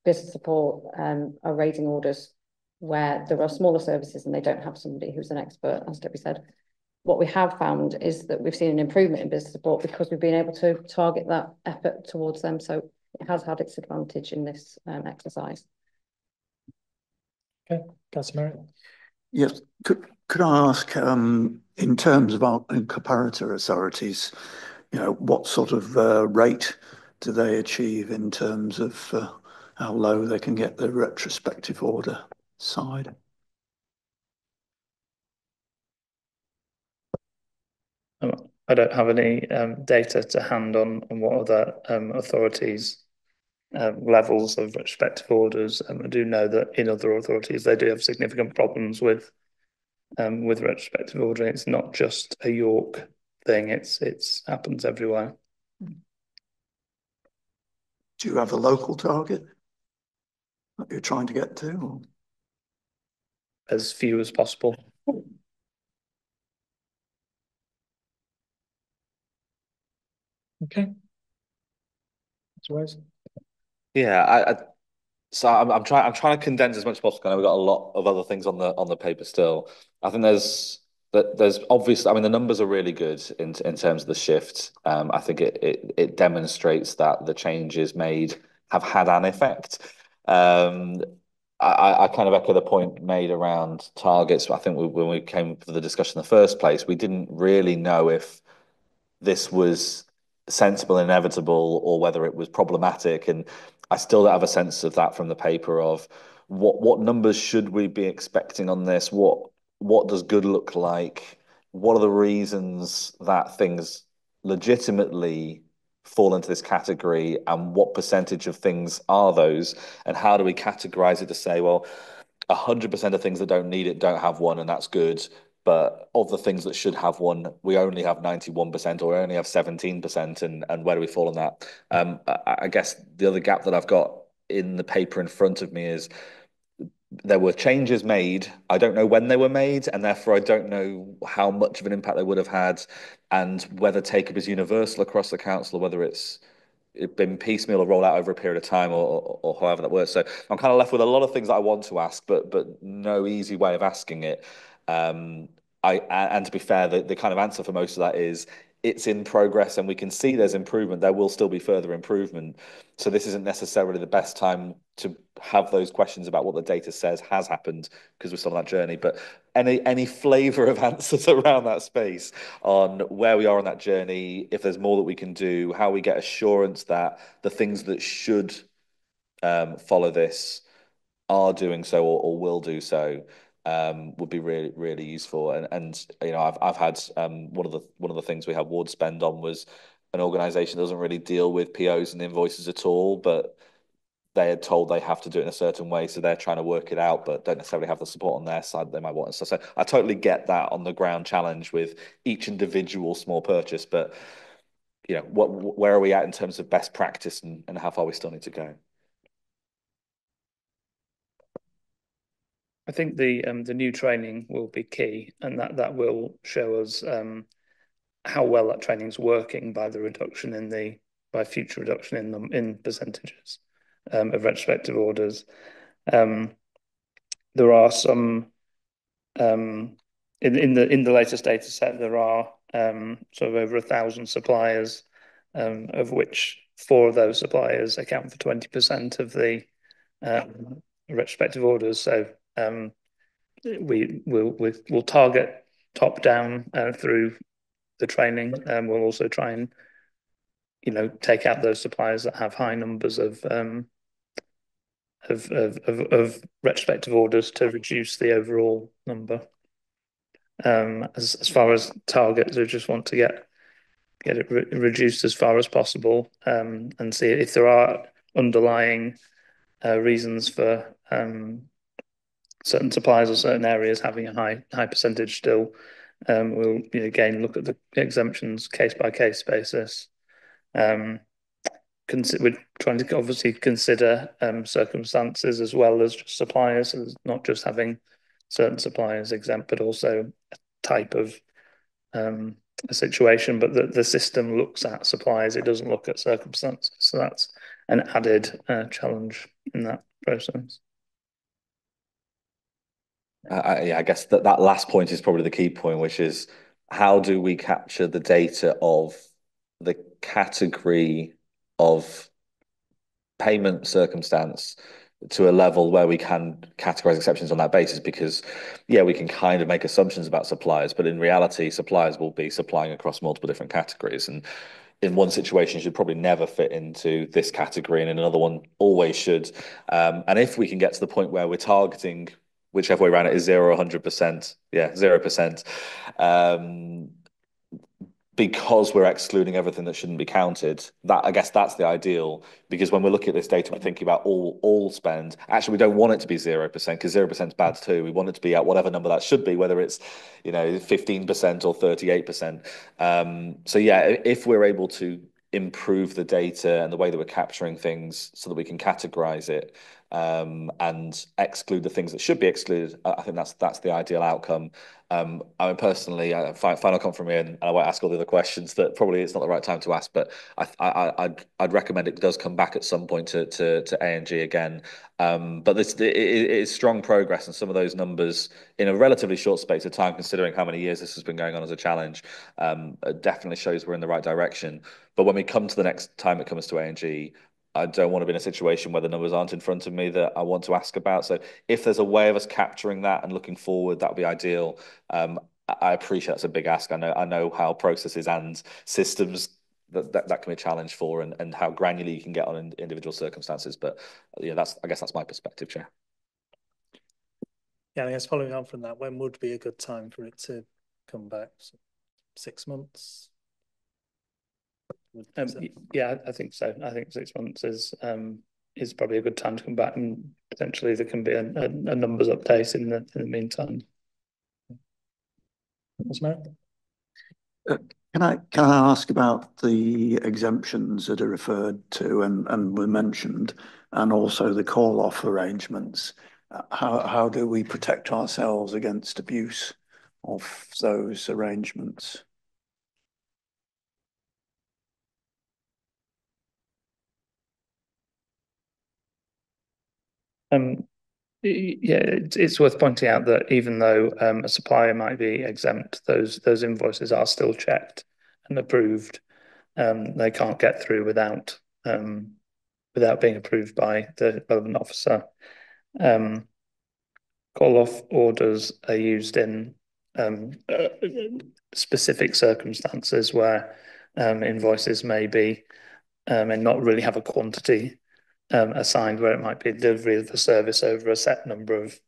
business support are raising orders where there are smaller services and they don't have somebody who's an expert, as Debbie said. What we have found is that we've seen an improvement in business support because we've been able to target that effort towards them. So it has had its advantage in this exercise. Okay, Councillor Merritt. Yes, could I ask, in terms of our comparator authorities, you know, what sort of rate do they achieve in terms of how low they can get the retrospective order side? I don't have any data to hand on what other authorities' levels of retrospective orders. I do know that in other authorities they do have significant problems with retrospective ordering. It's not just a York thing; it's happens everywhere. Do you have a local target that you're trying to get to? Or? As few as possible. Okay. That's wise. Yeah, so I'm trying to condense as much as possible. We've got a lot of other things on the paper still. I think there's obviously, I mean, the numbers are really good in terms of the shift. I think it demonstrates that the changes made have had an effect. I kind of echo the point made around targets. I think when we came to the discussion in the first place, we didn't really know if this was sensible, inevitable, or whether it was problematic. And I still don't have a sense of that from the paper of what numbers should we be expecting on this? What does good look like? What are the reasons that things legitimately fall into this category, and what percentage of things are those? And how do we categorize it to say, well, 100% of things that don't need it don't have one, and that's good. But of the things that should have one, we only have 91% or we only have 17%. And where do we fall on that? I guess the other gap that I've got in the paper in front of me is there were changes made. I don't know when they were made, and therefore I don't know how much of an impact they would have had, and whether take-up is universal across the council or whether it's been piecemeal or rolled out over a period of time, or however that works. So I'm kind of left with a lot of things that I want to ask, but no easy way of asking it. And to be fair, the kind of answer for most of that is it's in progress, and we can see there's improvement. There will still be further improvement. So this isn't necessarily the best time to have those questions about what the data says has happened, because we're still on that journey. But any flavour of answers around that space on where we are on that journey, if there's more that we can do, how we get assurance that the things that should follow this are doing so or will do so, would be really, really useful. And you know, I've had one of the things we had ward spend on was an organisation that doesn't really deal with POs and invoices at all, but they are told they have to do it in a certain way, so they're trying to work it out, but don't necessarily have the support on their side they might want. So I totally get that on the ground challenge with each individual small purchase, but you know, where are we at in terms of best practice, and how far we still need to go? I think the new training will be key, and that will show us how well that training's working by future reduction in percentages of retrospective orders. there are some in the latest data set, there are sort of over 1,000 suppliers, of which 4 of those suppliers account for 20% of the retrospective orders. So we'll target top down through the training, and we'll also try and take out those suppliers that have high numbers of retrospective orders to reduce the overall number. As far as targets, we just want to get it reduced as far as possible, and see if there are underlying reasons for certain suppliers or certain areas having a high percentage still. We'll again look at the exemptions case by case basis. We're trying to obviously consider circumstances as well as just suppliers, so not just having certain suppliers exempt, but also a type of a situation. But the system looks at suppliers, it doesn't look at circumstances. So that's an added challenge in that process. I guess that last point is probably the key point, which is how do we capture the data of the category of payment circumstance to a level where we can categorize exceptions on that basis? Because we can kind of make assumptions about suppliers, but in reality, suppliers will be supplying across multiple different categories, and in one situation should probably never fit into this category, and in another one always should. And if we can get to the point where we're targeting whichever way around it is 0 or 100%, 0%, because we're excluding everything that shouldn't be counted, I guess that's the ideal. Because when we're looking at this data, we're thinking about all spend. Actually, we don't want it to be 0%, because 0% is bad too. We want it to be at whatever number that should be, whether it's 15% or 38%. So if we're able to improve the data and the way that we're capturing things so that we can categorize it, and exclude the things that should be excluded, I think that's the ideal outcome. I mean, personally, final comment from me, and I won't ask all the other questions that probably it's not the right time to ask, but I'd recommend it does come back at some point to A&G again. But it is strong progress, and some of those numbers in a relatively short space of time, considering how many years this has been going on as a challenge, definitely shows we're in the right direction. But when we come to the next time it comes to A&G, I don't want to be in a situation where the numbers aren't in front of me that I want to ask about. So if there's a way of us capturing that and looking forward, that would be ideal. I appreciate that's a big ask. I know how processes and systems that can be a challenge for, and how granular you can get on individual circumstances. But I guess that's my perspective, Chair. I guess following on from that, when would be a good time for it to come back? 6 months? I think so. I think 6 months is probably a good time to come back, and potentially there can be a numbers update in the meantime. Can I ask about the exemptions that are referred to and were mentioned, and also the call-off arrangements? How do we protect ourselves against abuse of those arrangements? It's worth pointing out that even though a supplier might be exempt, those invoices are still checked and approved. They can't get through without being approved by the relevant officer. Call-off orders are used in specific circumstances where invoices may not really have a quantity assigned, where it might be delivery of the service over a set number of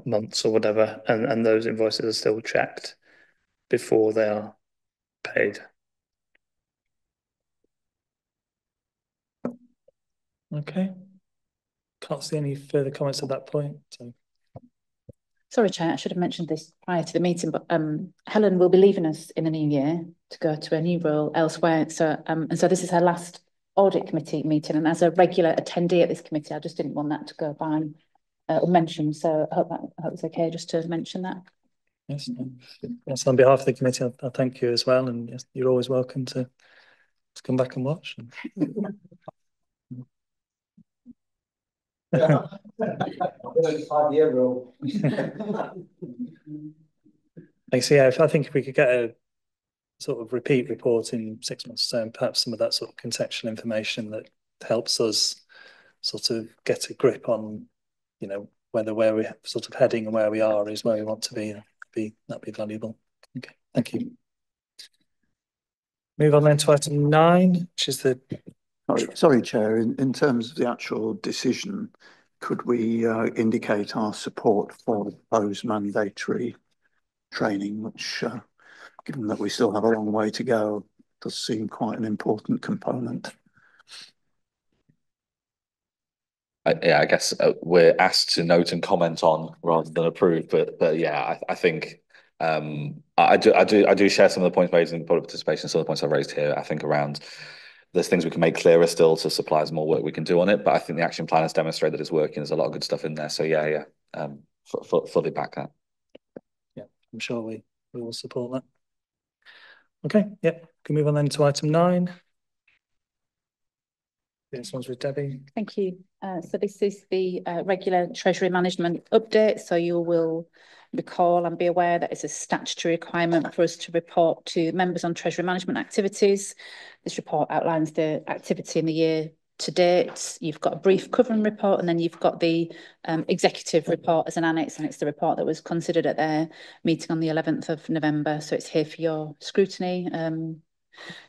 months or whatever, and those invoices are still checked before they are paid. Okay. Can't see any further comments at that point. Sorry, Chair, I should have mentioned this prior to the meeting, but Helen will be leaving us in the new year to go to a new role elsewhere. So this is her last audit committee meeting, and as a regular attendee at this committee, I just didn't want that to go by unmentioned. So I hope it's okay just to mention that. Yes, on behalf of the committee, I thank you as well, and yes, you're always welcome to come back and watch. 5-year rule. So yeah, I think if we could get a sort of repeat report in 6 months' time, perhaps some of that sort of contextual information that helps us sort of get a grip on, you know, where we're sort of heading and where we are is where we want to be. That'd be valuable. Okay, thank you. Move on then to item 9, which is the... Sorry, Chair, in terms of the actual decision, could we indicate our support for the proposed mandatory training, which, given that we still have a long way to go, does seem quite an important component? I guess we're asked to note and comment on rather than approve, but yeah, I think I do share some of the points made in public participation, some of the points I've raised here. I think around there's things we can make clearer still to suppliers, more work we can do on it, but I think the action plan has demonstrated that it's working. There's a lot of good stuff in there, so yeah, fully back that. Yeah, I'm sure we will support that. Okay, yeah, can move on then to item 9. This one's with Debbie. Thank you. So this is the regular Treasury management update. So you will recall and be aware that it's a statutory requirement for us to report to members on Treasury management activities. This report outlines the activity in the year to date. You've got a brief covering report, and then you've got the executive report as an annex, and it's the report that was considered at their meeting on the 11th of November. So it's here for your scrutiny.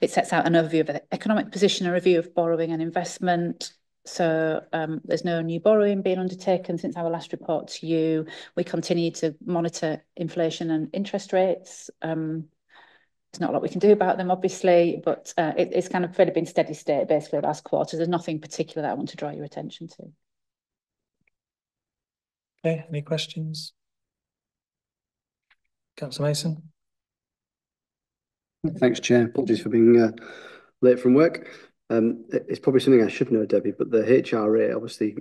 It sets out an overview of the economic position, a review of borrowing and investment. So there's no new borrowing being undertaken since our last report to you. We continue to monitor inflation and interest rates. There's not a lot we can do about them, obviously, but it's kind of really been steady state basically the last quarter. There's nothing particular that I want to draw your attention to. Okay, any questions? Councillor Mason? Thanks, Chair. Apologies for being late from work. It's probably something I should know, Debbie, but the HRA obviously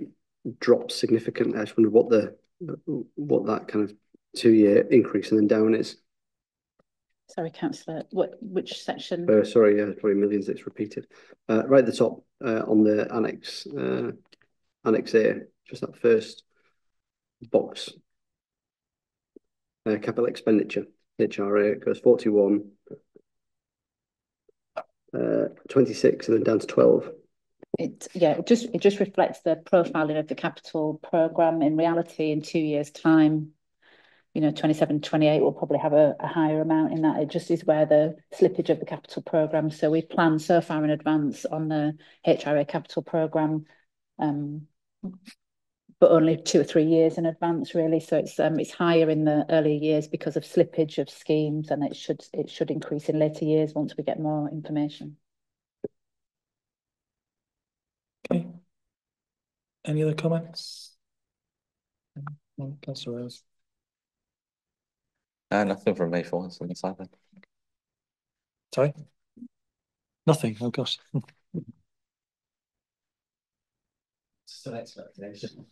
dropped significantly. I just wonder what that kind of 2-year increase and then down is. Sorry, Councillor, which section? Sorry, yeah, probably millions it's repeated. Right at the top on the annex, Annex A, just that first box. Capital expenditure, HRA, it goes 41, 26 and then down to 12. It just reflects the profiling of the capital programme. In reality, in 2 years' time, 27, 28 will probably have a higher amount in that. It just is where the slippage of the capital programme. So we plan so far in advance on the HRA capital programme, but only 2 or 3 years in advance, really. So it's higher in the early years because of slippage of schemes, and it should increase in later years once we get more information. Okay. Any other comments? No, Councillor Rose. Nothing from me for once on the side then. Sorry? Nothing. Oh gosh. Still expectation.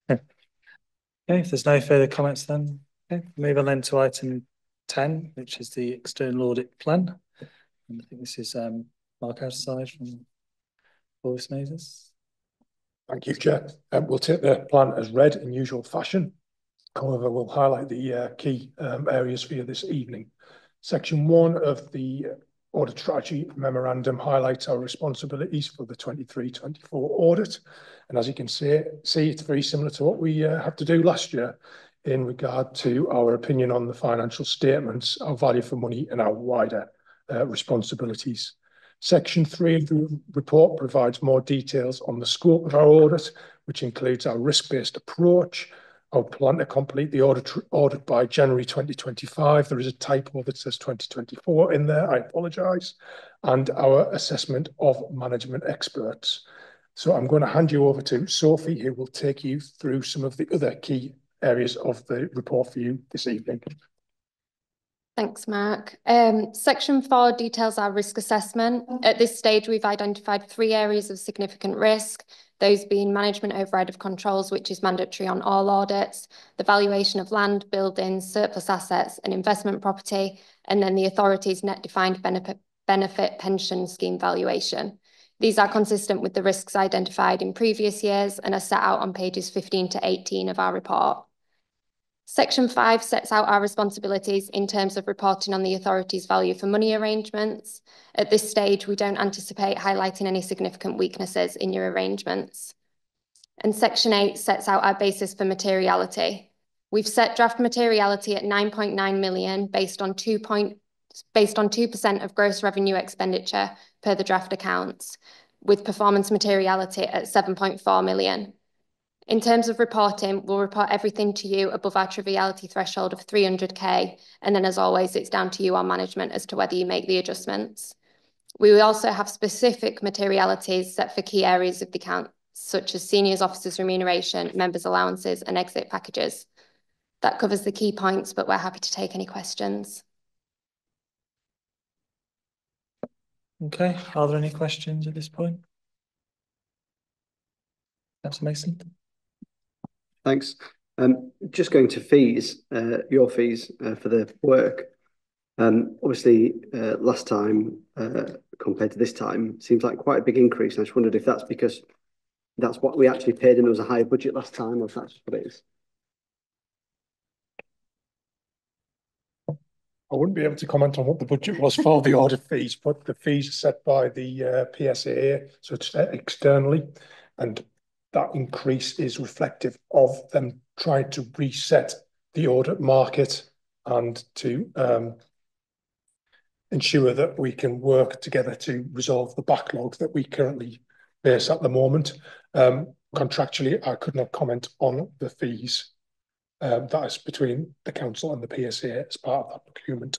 Okay, if there's no further comments then, okay, move on then to item 10, which is the external audit plan. And I think this is Mark outside from Boris Mazes. Thank you, Chair. We'll take the plan as read in usual fashion. However, we'll highlight the key areas for you this evening. Section 1 of the Audit Strategy Memorandum highlights our responsibilities for the 23-24 audit. And as you can see, it's very similar to what we had to do last year in regard to our opinion on the financial statements, our value for money and our wider responsibilities. Section 3 of the report provides more details on the scope of our audit, which includes our risk-based approach, our plan to complete the audit by January 2025. There is a typo that says 2024 in there, I apologise, and our assessment of management experts. So I'm going to hand you over to Sophie, who will take you through some of the other key areas of the report for you this evening. Thanks, Mark. Section 4 details our risk assessment. At this stage, we've identified 3 areas of significant risk, those being management override of controls, which is mandatory on all audits, the valuation of land, buildings, surplus assets and investment property, and then the authority's net defined benefit pension scheme valuation. These are consistent with the risks identified in previous years and are set out on pages 15 to 18 of our report. Section 5 sets out our responsibilities in terms of reporting on the authority's value for money arrangements. At this stage, we don't anticipate highlighting any significant weaknesses in your arrangements. And Section 8 sets out our basis for materiality. We've set draft materiality at 9.9 million based on 2% of gross revenue expenditure per the draft accounts, with performance materiality at 7.4 million. In terms of reporting, we'll report everything to you above our triviality threshold of 300k, and then as always, it's down to you on management as to whether you make the adjustments. We will also have specific materialities set for key areas of the account, such as seniors officers remuneration, members allowances, and exit packages. That covers the key points, but we're happy to take any questions. Okay, are there any questions at this point? Councillor Mason. Thanks. Just going to fees, your fees for the work. Obviously, last time compared to this time, seems like quite a big increase. I just wondered if that's because that's what we actually paid and there was a higher budget last time, or if that's what it is. I wouldn't be able to comment on what the budget was for the audit fees, but the fees are set by the PSA, so it's externally, and that increase is reflective of them trying to reset the audit market and to ensure that we can work together to resolve the backlog that we currently face at the moment. Contractually, I could not comment on the fees. That is between the council and the PSA as part of that procurement.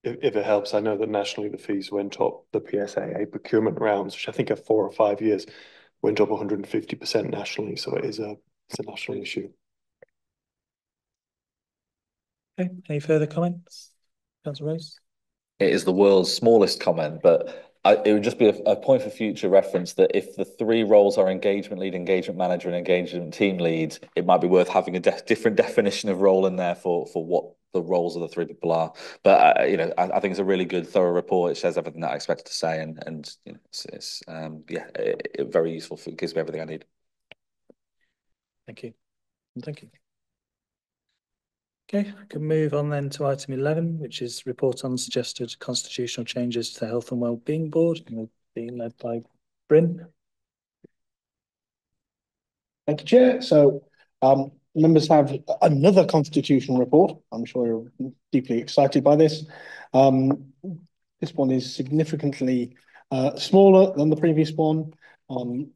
If it helps, I know that nationally the fees went up. The PSAA procurement rounds, which I think are 4 or 5 years, went up 150% nationally. So it's a national issue. Okay, any further comments? Councillor Rose? It is the world's smallest comment, but it would just be a point for future reference that if the 3 roles are engagement lead, engagement manager, and engagement team lead, it might be worth having a different definition of role in there for what the roles of the 3 people are. But you know, I think it's a really good, thorough report. It says everything that I expected to say, and you know, it's very useful. It gives me everything I need. Thank you. Thank you. Okay, I can move on then to item 11, which is report on suggested constitutional changes to the Health and Wellbeing Board, being led by Bryn. Thank you, Chair. So members have another constitutional report. I'm sure you're deeply excited by this. This one is significantly smaller than the previous one.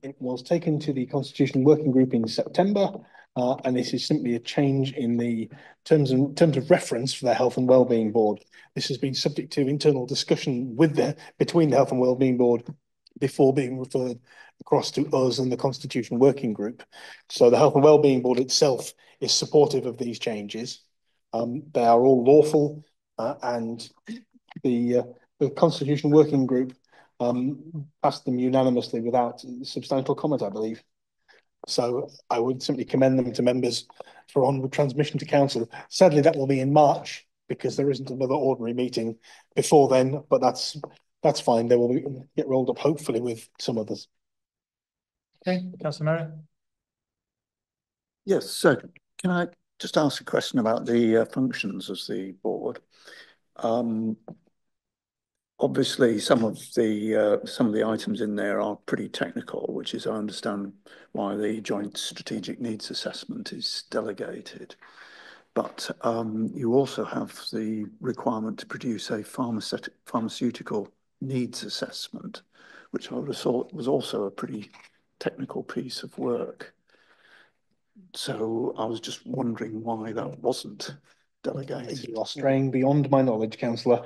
It was taken to the Constitution Working Group in September. And this is simply a change in the terms of reference for the Health and Wellbeing Board. This has been subject to internal discussion between the Health and Wellbeing Board before being referred across to us and the Constitution Working Group. So the Health and Wellbeing Board itself is supportive of these changes. They are all lawful, and the Constitution Working Group passed them unanimously without substantial comment, I believe. So I would simply commend them to members for onward transmission to council. Sadly, that will be in March because there isn't another ordinary meeting before then, but that's fine. They will get rolled up hopefully with some others. Okay, Councillor Merritt. Yes, so can I just ask a question about the functions of the board? Obviously, some of the items in there are pretty technical, which is, I understand, why the joint strategic needs assessment is delegated. But you also have the requirement to produce a pharmaceutical needs assessment, which I would have thought was also a pretty technical piece of work. So I was just wondering why that wasn't delegated. You are straying beyond my knowledge, councillor.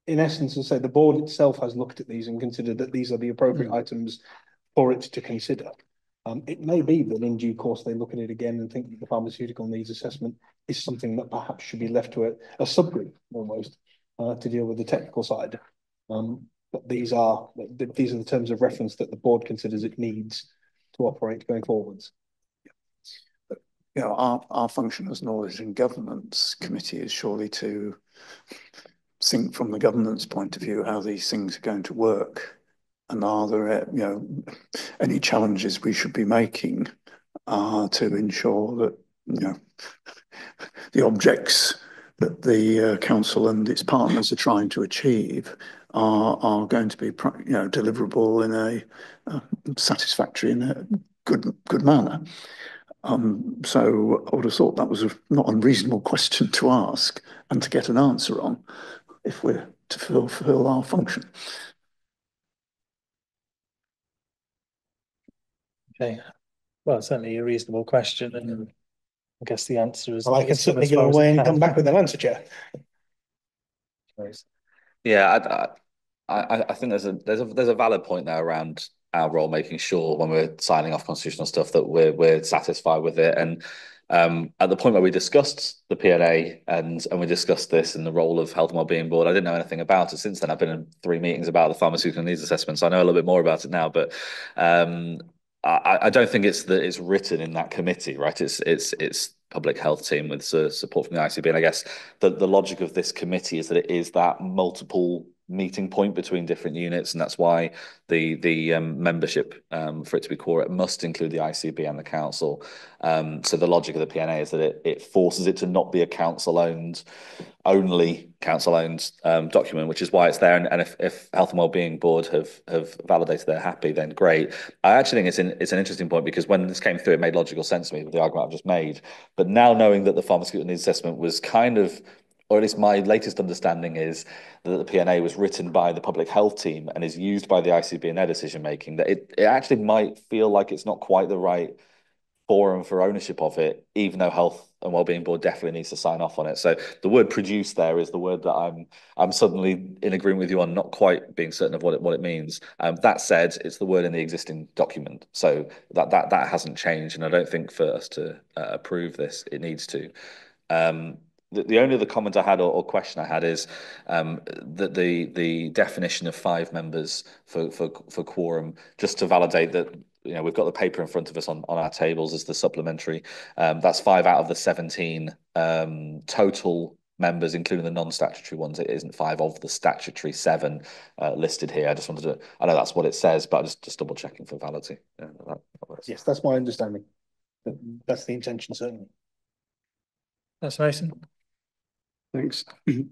In essence, as I say, the board itself has looked at these and considered that these are the appropriate items for it to consider. It may be that in due course they look at it again and think that the pharmaceutical needs assessment is something that perhaps should be left to a subgroup almost to deal with the technical side. But these are the terms of reference that the board considers it needs to operate going forwards. You know, our function as an Audit and Governance Committee is surely to think from the governance point of view how these things are going to work And are there, any challenges we should be making to ensure that, the objects that the council and its partners are trying to achieve are going to be, deliverable in a satisfactory and a good manner. So I would have thought that was a not unreasonable question to ask and to get an answer on if we're to fulfill our function. Okay, well, certainly a reasonable question, and I guess the answer is. Well, I can certainly go away and come back with an answer, Chair. Yeah, I think there's a valid point there around our role, making sure when we're signing off constitutional stuff that we're satisfied with it. And at the point where we discussed the P&A and we discussed this and the role of Health and Wellbeing Board, I didn't know anything about it. Since then, I've been in 3 meetings about the pharmaceutical needs assessment, so I know a little bit more about it now. But I don't think it's written in that committee, right? It's public health team with support from the ICB, and I guess the logic of this committee is that it is that multiple meeting point between different units, and that's why the membership for it to be core, it must include the ICB and the council. So the logic of the P&A is that it forces it to not be a council-owned document, which is why it's there. And if Health and Wellbeing Board have validated they're happy, then great. I actually think it's an interesting point, because when this came through, it made logical sense to me with the argument I've just made. But now knowing that the pharmaceutical needs assessment was kind of, or at least my latest understanding is that the P&A was written by the public health team and is used by the ICB in their decision making, that it actually might feel like it's not quite the right forum for ownership of it, even though Health and Wellbeing Board definitely needs to sign off on it. So the word "produce" there is the word that I'm suddenly in agreement with you on, not quite being certain of what it means. That said, it's the word in the existing document, so that hasn't changed, and I don't think for us to approve this, it needs to. The only other comment I had or question I had is that the definition of 5 members for quorum, just to validate that, we've got the paper in front of us on our tables as the supplementary. That's 5 out of the 17 total members, including the non-statutory ones. It isn't 5 of the statutory 7 listed here. I just wanted to, I know that's what it says, but I'm just double checking for validity. Yes, that's my understanding. That's the intention, certainly. That's Mason. Thanks.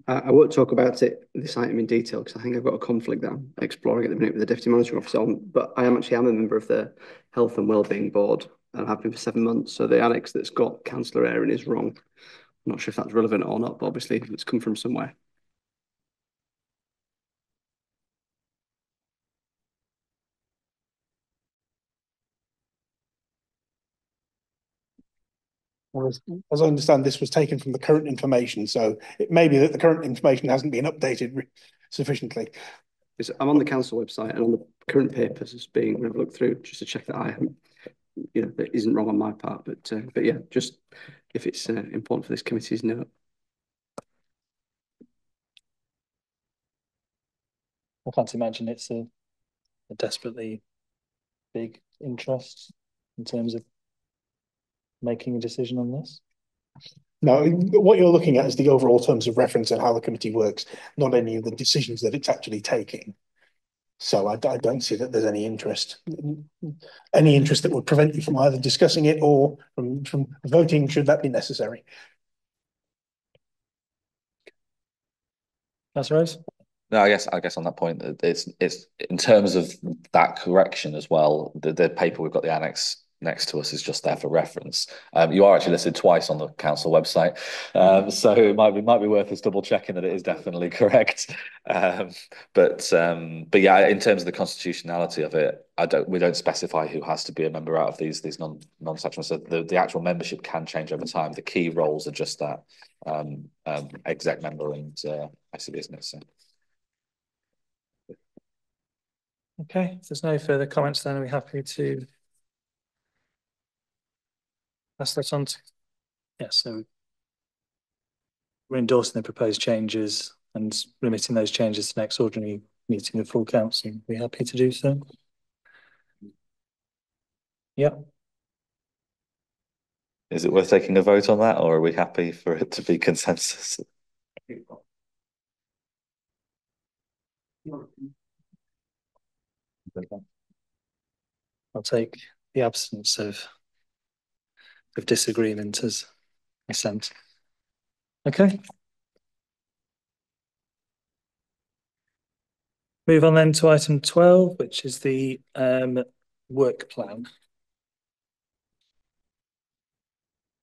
I won't talk about this item in detail, because I think I've got a conflict that I'm exploring at the minute with the Deputy Monitoring Officer on, but I am a member of the Health and Wellbeing Board, and I've been for 7 months. So the annex that's got Councillor Aaron is wrong. I'm not sure if that's relevant or not, but obviously it's come from somewhere. As I understand, this was taken from the current information, so it may be that the current information hasn't been updated sufficiently. I'm on the council website, and on the current papers as being, when I've looked through just to check that I haven't, that isn't wrong on my part, but yeah, just if it's important for this committee's note. I can't imagine it's a desperately big interest in terms of making a decision on this. No, what you're looking at is the overall terms of reference and how the committee works, not any of the decisions that it's actually taking. So I don't see that there's any interest that would prevent you from either discussing it or from voting, should that be necessary. That's right. No, I guess on that point, it's in terms of that correction as well. The paper we've got, the annex next to us, is just there for reference. You are actually listed twice on the council website, so it might be worth us double checking that it is definitely correct. But yeah, in terms of the constitutionality of it, we don't specify who has to be a member out of these non-statutory. So the actual membership can change over time. The key roles are just that exec member and ICB, isn't it? So. Okay, if there's no further comments, then are we happy to pass that on to? Yes, so we're endorsing the proposed changes and remitting those changes to next ordinary meeting of full council. Are we happy to do so? Yep. Is it worth taking a vote on that, or are we happy for it to be consensus? with that. I'll take the absence of disagreement as assent. Okay. Move on then to item 12, which is the work plan,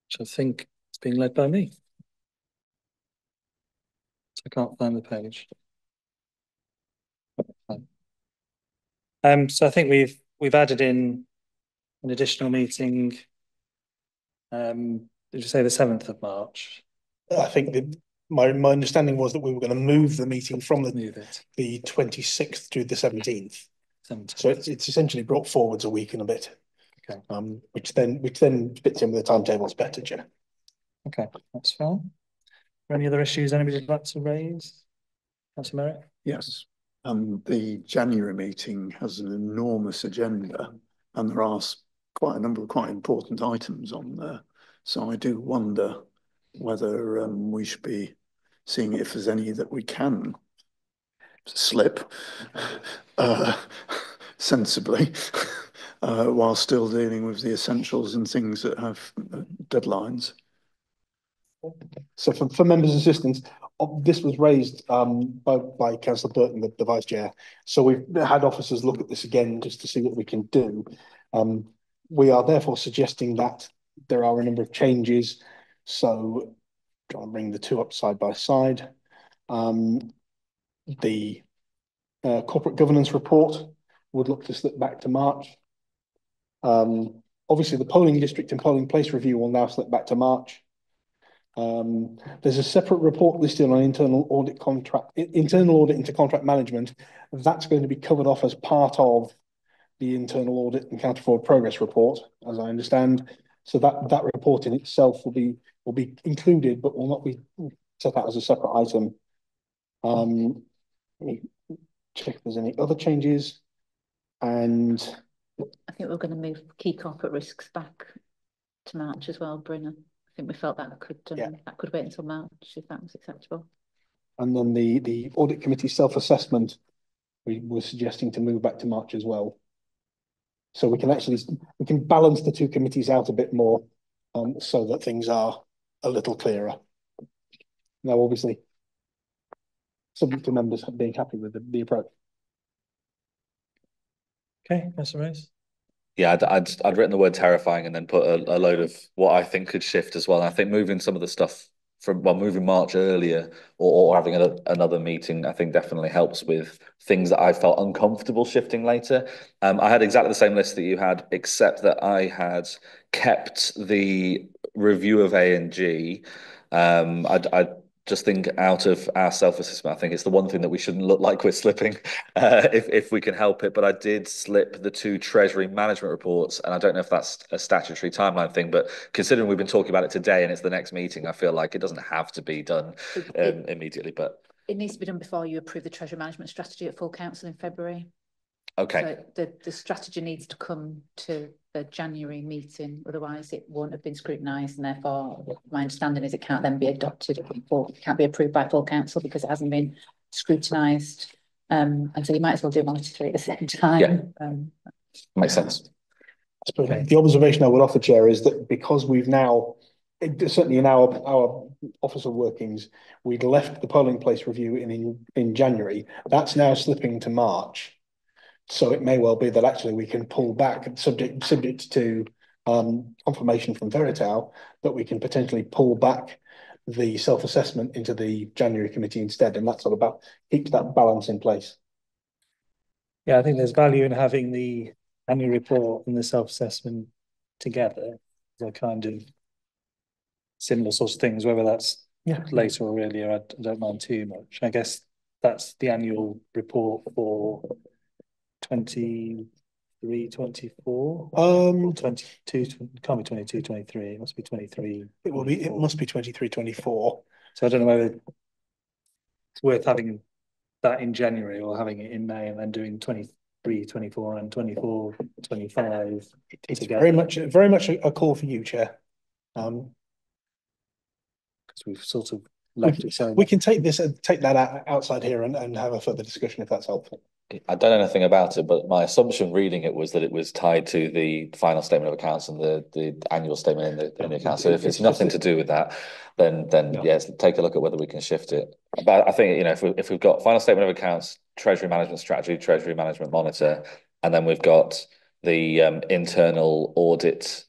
which I think is being led by me. So I can't find the page. So I think we've added in an additional meeting. Did you say the 7th of March? I think that my understanding was that we were going to move the meeting from the 26th to the 17th. So it's essentially brought forwards a week and a bit. Okay. Which then fits in with the timetables better, Chair. Okay, that's fine. Are any other issues anybody would like to raise? Councillor Merritt? Yes. The January meeting has an enormous agenda, and there are quite a number of quite important items on there. So I do wonder whether we should be seeing if there's any that we can slip sensibly while still dealing with the essentials and things that have deadlines. So for members' assistance, this was raised by Councillor Burton, the Vice Chair. So we've had officers look at this again just to see what we can do. We are therefore suggesting that there are a number of changes. So try and bring the two up side by side. The corporate governance report would look to slip back to March. Obviously, the polling district and polling place review will now slip back to March. There's a separate report listed on internal audit into contract management. That's going to be covered off as part of the internal audit and counter fraud progress report, as I understand. So that report in itself will be included, but will not be set out as a separate item. Let me check if there's any other changes. And I think we're going to move key corporate risks back to March as well, Brynner. I think we felt that could wait until March if that was acceptable. And then the audit committee self-assessment, we were suggesting to move back to March as well. So we can balance the two committees out a bit more, so that things are a little clearer. Now, obviously, subject to members being happy with the approach. Okay, that's all right. Yeah, I'd written the word terrifying and then put a load of what I think could shift as well. And I think moving some of the stuff moving March earlier or having another meeting, I think definitely helps with things that I felt uncomfortable shifting later. I had exactly the same list that you had, except that I had kept the review of A&G. I just think out of our self-assessment, I think it's the one thing that we shouldn't look like we're slipping if we can help it. But I did slip the 2 Treasury management reports, and I don't know if that's a statutory timeline thing, but considering we've been talking about it today and it's the next meeting, I feel like it doesn't have to be done immediately. But it needs to be done before you approve the Treasury management strategy at full council in February. Okay. So the strategy needs to come to the January meeting, otherwise it won't have been scrutinised, and therefore my understanding is it can't then be adopted it can't be approved by full council because it hasn't been scrutinised. And so you might as well do 1 to 3 at the same time. Yeah. Makes sense. Okay. The observation I would offer, Chair, is that because we've now, certainly in our officer workings, we'd left the polling place review in January. That's now slipping to March. So it may well be that actually we can pull back, subject to confirmation from Verital, that we can potentially pull back the self-assessment into the January committee instead, and that's all about keeps that balance in place. Yeah, I think there's value in having the annual report and the self-assessment together. They're kind of similar sorts of things, whether that's later or earlier, I don't mind too much. I guess that's the annual report for 23, 24, 22, can't be 22, 23, it must be 23. It must be 23, 24. So I don't know whether it's worth having that in January or having it in May and then doing 23, 24 and 24, 25. It's very much a call for you, Chair. Because we've sort of left it so we can take that outside here and have a further discussion if that's helpful. I don't know anything about it, but my assumption reading it was that it was tied to the final statement of accounts and the annual statement in the accounts. So if it's nothing to do with that, then yes, take a look at whether we can shift it. But I think, you know, if we've got final statement of accounts, Treasury management strategy, Treasury management monitor, and then we've got the internal audit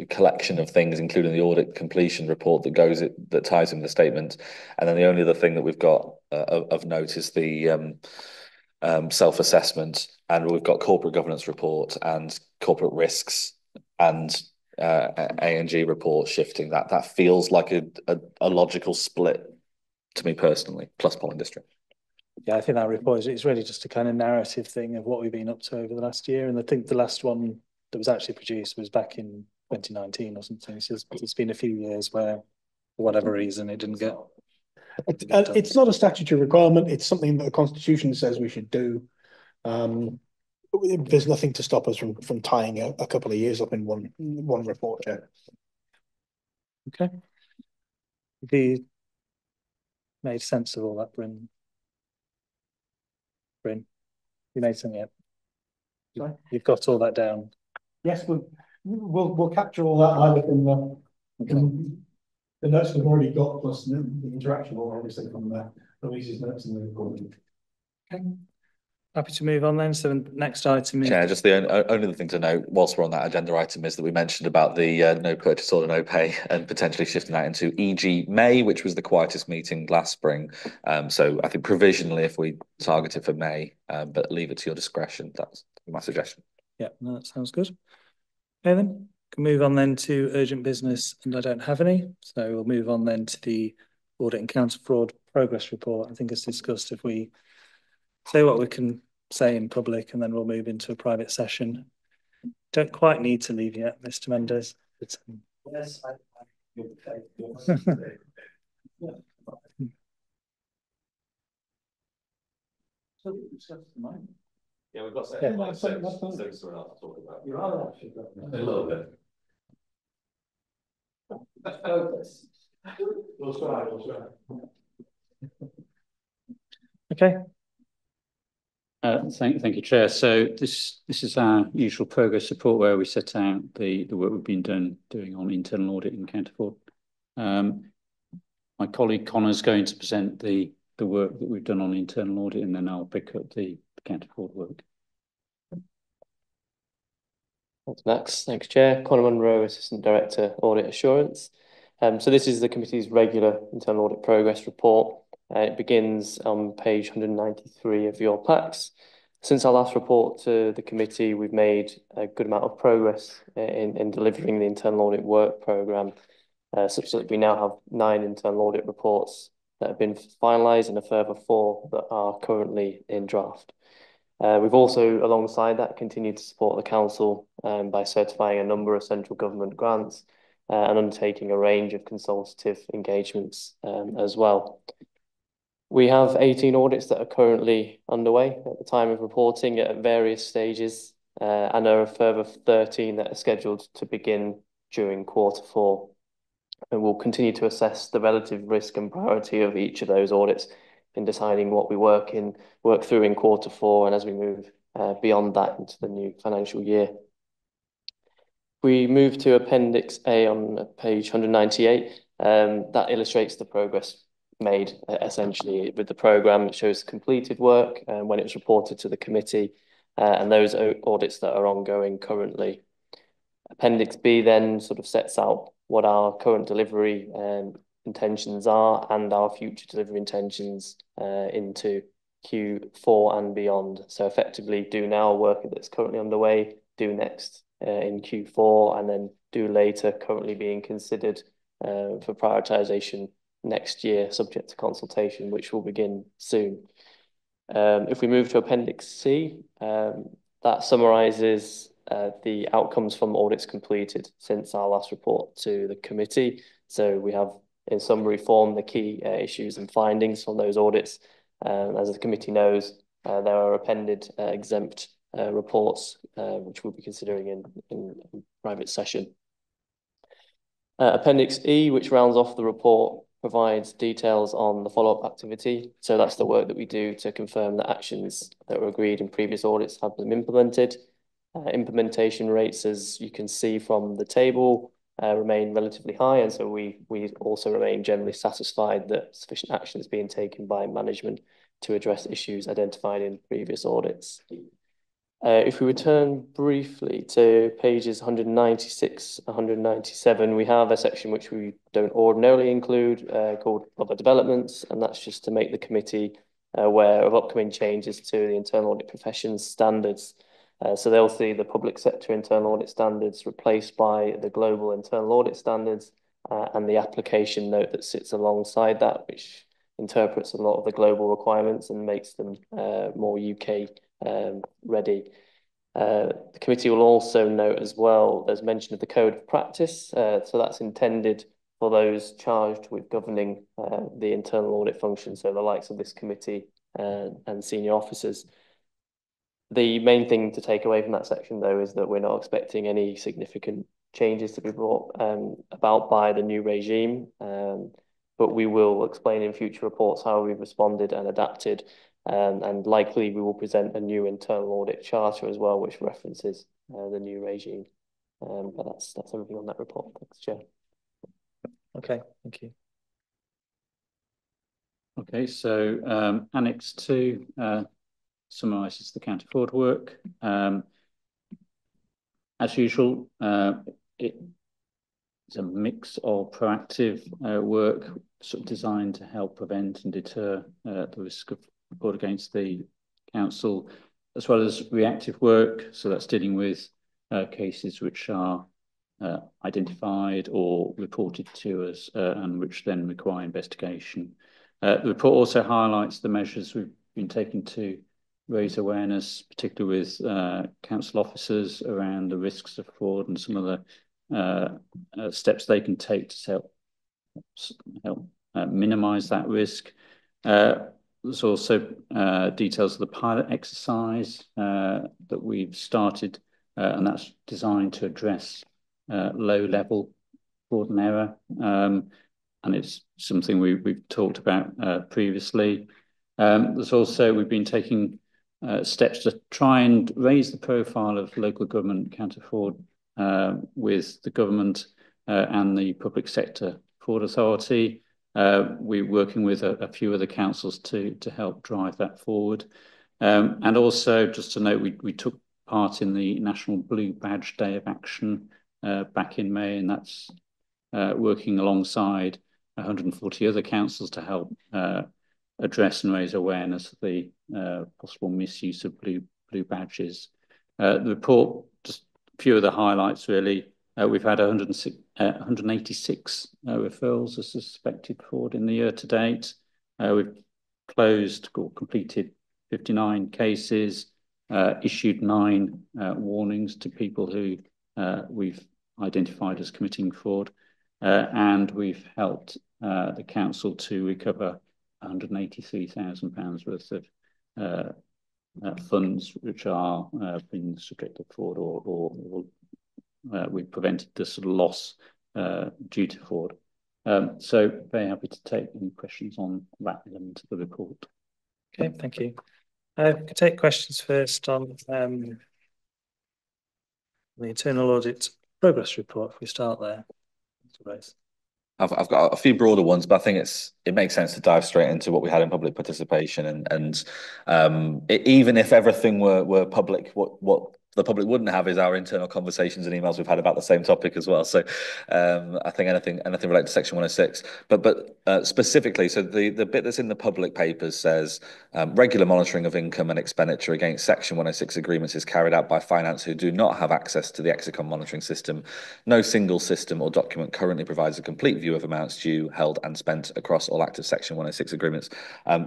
collection of things, including the audit completion report that ties in the statement, and then the only other thing that we've got of note is the self-assessment, and we've got corporate governance report and corporate risks and A&G report shifting. That feels like a logical split to me personally, plus polling district. Yeah, I think that report is really just a kind of narrative thing of what we've been up to over the last year, and I think the last one that was actually produced was back in 2019 or something. So it's been a few years where, for whatever reason, it didn't get. It's not a statutory requirement. It's something that the Constitution says we should do. There's nothing to stop us from tying a couple of years up in one report. Yeah. Okay. Have you made sense of all that, Bryn? Bryn, you made something yet? Sorry? You've got all that down. Yes, we'll capture all that either from the notes we've already got, plus the interaction will obviously from Louise's notes and the recording. Okay. Happy to move on then. So the next item is... Chair, just the only other thing to note whilst we're on that agenda item is that we mentioned about the no purchase order, no pay, and potentially shifting that into EG May, which was the quietest meeting last spring. So I think provisionally if we target it for May, but leave it to your discretion. That's my suggestion. Yeah, no, that sounds good. Okay then, can move on then to urgent business, and I don't have any. So we'll move on then to the audit and counter fraud progress report. I think as discussed, if we say what we can say in public and then we'll move into a private session. Don't quite need to leave yet, Mr. Mendes. Yes, Yeah, we've got six we're not to talk about. You are actually a little bit. We'll try. Okay. Thank you, Chair. So this is our usual progress report where we set out the work we've been doing on internal audit and counter fraud. My colleague Connor's going to present the work that we've done on internal audit, and then I'll pick up the counter fraud work. Thanks, Max. Thanks, Chair. Connor Munro, Assistant Director, Audit Assurance. So this is the committee's regular internal audit progress report. It begins on page 193 of your packs. Since our last report to the committee, we've made a good amount of progress in delivering the internal audit work programme, such that we now have 9 internal audit reports that have been finalised and a further 4 that are currently in draft. We've also, alongside that, continued to support the council by certifying a number of central government grants and undertaking a range of consultative engagements as well. We have 18 audits that are currently underway at the time of reporting at various stages, and there are a further 13 that are scheduled to begin during Q4. And we'll continue to assess the relative risk and priority of each of those audits in deciding what we work through in Q4 and as we move beyond that into the new financial year. We move to Appendix A on page 198. That illustrates the progress made essentially with the programme. It shows completed work and when it was reported to the committee and those audits that are ongoing currently. Appendix B then sort of sets out what our current delivery intentions are and our future delivery intentions into Q4 and beyond. So effectively do now work that's currently underway, do next in Q4, and then do later currently being considered for prioritisation next year, subject to consultation, which will begin soon. If we move to Appendix C, that summarises the outcomes from audits completed since our last report to the committee. So we have, in summary form, the key issues and findings from those audits. As the committee knows, there are appended exempt reports, which we'll be considering in private session. Appendix E, which rounds off the report, provides details on the follow-up activity. So that's the work that we do to confirm that actions that were agreed in previous audits have been implemented. Implementation rates, as you can see from the table, remain relatively high, and so we also remain generally satisfied that sufficient action is being taken by management to address issues identified in previous audits. If we return briefly to pages 196, 197, we have a section which we don't ordinarily include called other developments, and that's just to make the committee aware of upcoming changes to the internal audit profession's standards. So they'll see the public sector internal audit standards replaced by the global internal audit standards and the application note that sits alongside that, which interprets a lot of the global requirements and makes them more UK ready. The committee will also note as well, there's mention of the code of practice. So that's intended for those charged with governing the internal audit function, so the likes of this committee and senior officers. The main thing to take away from that section, though, is that we're not expecting any significant changes to be brought about by the new regime, but we will explain in future reports how we've responded and adapted, and likely we will present a new internal audit charter as well, which references the new regime. But that's everything on that report. Thanks, Chair. Okay, thank you. Okay, so Annex 2 summarises the counter fraud work. As usual, it's a mix of proactive work sort of designed to help prevent and deter the risk of fraud against the council, as well as reactive work. So that's dealing with cases which are identified or reported to us and which then require investigation. The report also highlights the measures we've been taking to raise awareness, particularly with council officers around the risks of fraud and some of the steps they can take to help minimise that risk. There's also details of the pilot exercise that we've started, and that's designed to address low-level fraud and error. And it's something we've talked about previously. There's also, we've been taking steps to try and raise the profile of local government counter fraud with the government and the public sector fraud authority. We're working with a few other councils to help drive that forward. And also, just to note, we took part in the National Blue Badge Day of Action back in May, and that's working alongside 140 other councils to help address and raise awareness of the possible misuse of blue badges. The report, just a few of the highlights really. We've had 186 referrals of suspected fraud in the year to date. We've closed or completed 59 cases, issued 9 warnings to people who we've identified as committing fraud, and we've helped the council to recover £183,000 worth of funds which are being subject to fraud or we've prevented the sort of loss due to fraud. So very happy to take any questions on that element of the report. Okay, thank you. I can take questions first on the internal audit progress report, if we start there. I've got a few broader ones, but I think it makes sense to dive straight into what we had in public participation, and even if everything were public, what the public wouldn't have is our internal conversations and emails we've had about the same topic as well. So I think anything related to Section 106, but specifically, so the bit that's in the public papers says regular monitoring of income and expenditure against Section 106 agreements is carried out by finance who do not have access to the Exclusion monitoring system. No single system or document currently provides a complete view of amounts due, held and spent across all active Section 106 agreements.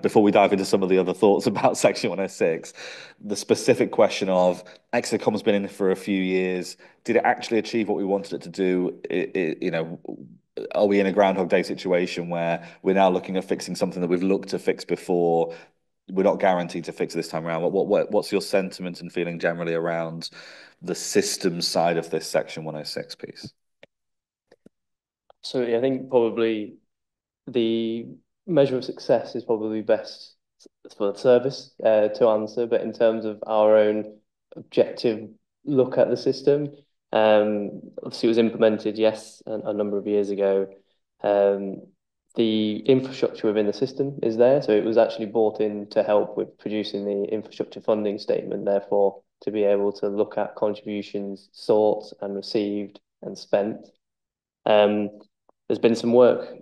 Before we dive into some of the other thoughts about Section 106, the specific question of Exclusion's been in for a few years. Did it actually achieve what we wanted it to do? You know, are we in a Groundhog Day situation where we're now looking at fixing something that we've looked to fix before? We're not guaranteed to fix this time around. What's your sentiment and feeling generally around the systems side of this Section 106 piece? So yeah, I think probably The measure of success is probably best for the service to answer, but in terms of our own objective look at the system, obviously it was implemented, yes, a number of years ago. The infrastructure within the system is there, so it was actually brought in to help with producing the infrastructure funding statement, therefore to be able to look at contributions sought and received and spent. There's been some work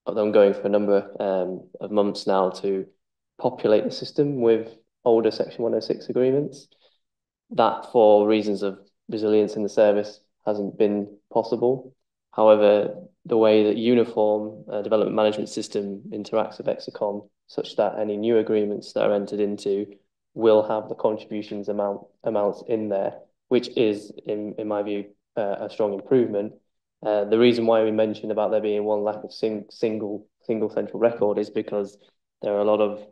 ongoing for a number of months now to populate the system with older Section 106 agreements. That, for reasons of resilience in the service, hasn't been possible. However, the way that uniform development management system interacts with Exclusion, such that any new agreements that are entered into will have the contributions amounts in there, which is, in my view, a strong improvement. The reason why we mentioned about there being one lack of single central record is because there are a lot of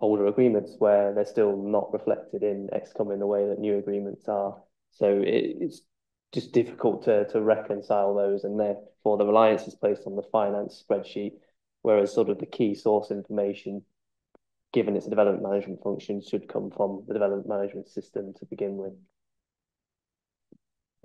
older agreements where they're still not reflected in Exclusion in the way that new agreements are. So it's just difficult to reconcile those, and therefore the reliance is placed on the finance spreadsheet, whereas sort of the key source information, given it's a development management function, should come from the development management system to begin with.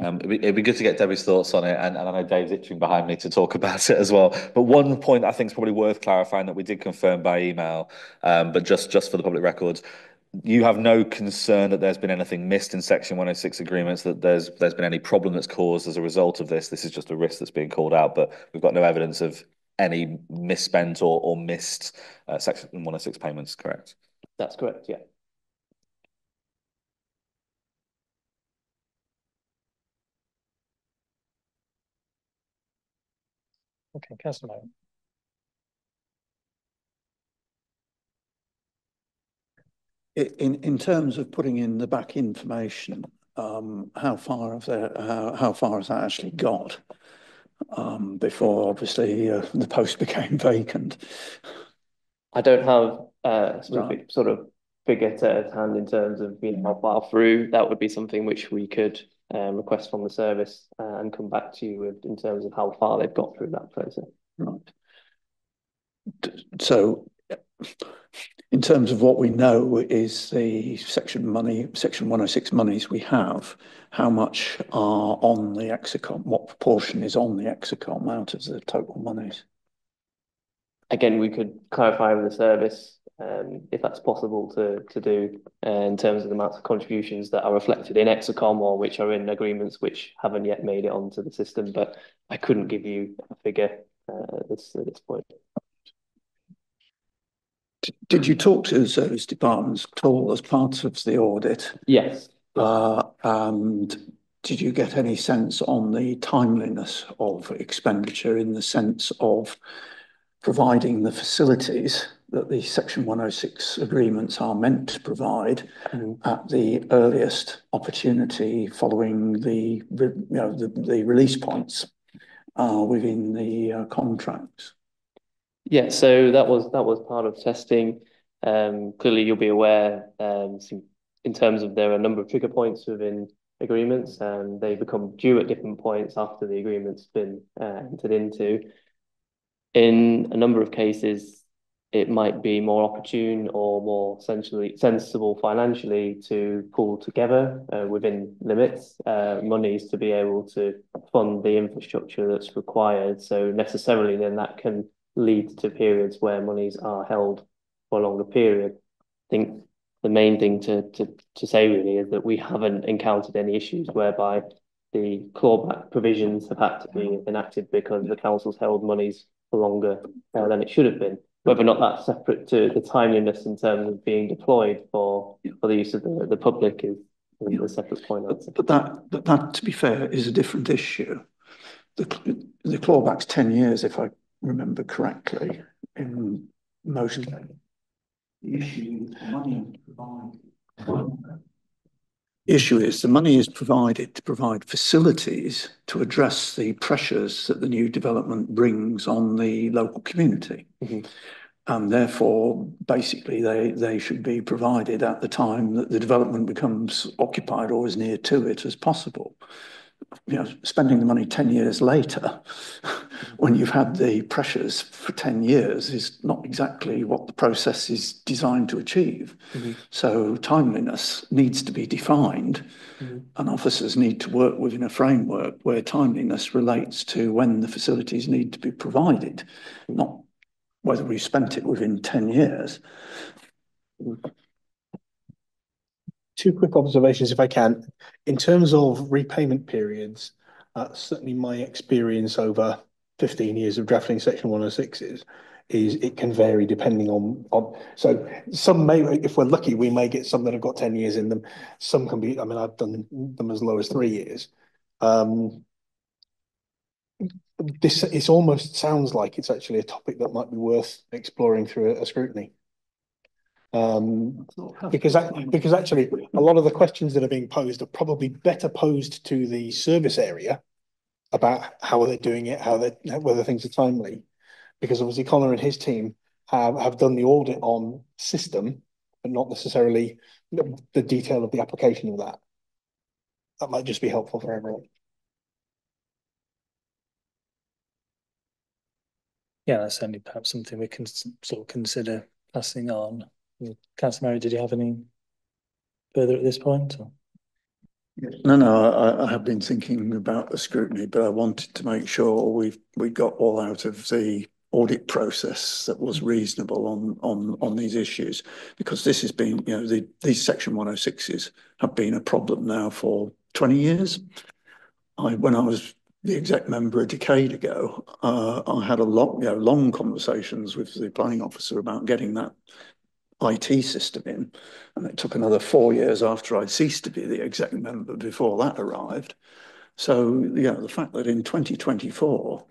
It'd be good to get Debbie's thoughts on it, and I know Dave's itching behind me to talk about it as well. But one point I think is probably worth clarifying that we did confirm by email, but just for the public records, you have no concern that there's been anything missed in Section 106 agreements, that there's been any problem that's caused as a result of this. This is just a risk that's being called out, but we've got no evidence of any misspent or missed Section 106 payments, correct? That's correct, yeah. Okay, Councillor Mayor. In terms of putting in the back information, how far has that actually got before obviously the post became vacant? I don't have a specific sort of figure to hand in terms of how far through. That would be something which we could request from the service and come back to you with in terms of how far they've got through that process. Right. So, in terms of what we know is the Section 106 monies we have, how much are on the Exclusion? What proportion is on the Exclusion out of the total monies? Again, we could clarify with the service if that's possible to do in terms of the amounts of contributions that are reflected in Exclusion or which are in agreements which haven't yet made it onto the system. But I couldn't give you a figure at this point. Did you talk to the service departments at all as part of the audit? Yes. And did you get any sense on the timeliness of expenditure in the sense of providing the facilities that the Section 106 agreements are meant to provide at the earliest opportunity following the release points within the contracts? Yeah, so that was part of testing. Clearly, you'll be aware in terms of there are a number of trigger points within agreements, and they become due at different points after the agreement's been entered into. In a number of cases, it might be more opportune or more sensible financially to pull together within limits monies to be able to fund the infrastructure that's required. So necessarily then that can lead to periods where monies are held for a longer period. I think the main thing to say really is that we haven't encountered any issues whereby the clawback provisions have had to be enacted because the council's held monies for longer than it should have been. Whether or not that's separate to the timeliness in terms of being deployed for the use of the public is a separate point. But that, to be fair, is a different issue. The clawback's 10 years, if I remember correctly, in most cases. The issue is the money is provided to provide facilities to address the pressures that the new development brings on the local community. And therefore, basically, they should be provided at the time that the development becomes occupied or as near to it as possible. spending the money 10 years later when you've had the pressures for 10 years is not exactly what the process is designed to achieve. So timeliness needs to be defined, and officers need to work within a framework where timeliness relates to when the facilities need to be provided, not whether we spent it within 10 years. Two quick observations, if I can. In terms of repayment periods, certainly my experience over 15 years of drafting Section 106s is it can vary depending on so some may, if we're lucky, we may get some that have got 10 years in them. Some can be, I mean, I've done them as low as 3 years. This, it almost sounds like it's actually a topic that might be worth exploring through a scrutiny. Because actually a lot of the questions that are being posed are probably better posed to the service area about how are they doing it, whether things are timely, because obviously Connor and his team have done the audit on system, but not necessarily the detail of the application of that. That might just be helpful for everyone. Yeah, that's certainly perhaps something we can sort of consider passing on. Councillor Murray, did you have any further at this point? Or? No, I have been thinking about the scrutiny, but I wanted to make sure we got all out of the audit process that was reasonable on these issues, because this has been, these Section 106s have been a problem now for 20 years. When I was the exec member a decade ago, I had long conversations with the planning officer about getting that IT system in, and it took another 4 years after I'd ceased to be the exec member before that arrived. So, the fact that in 2024,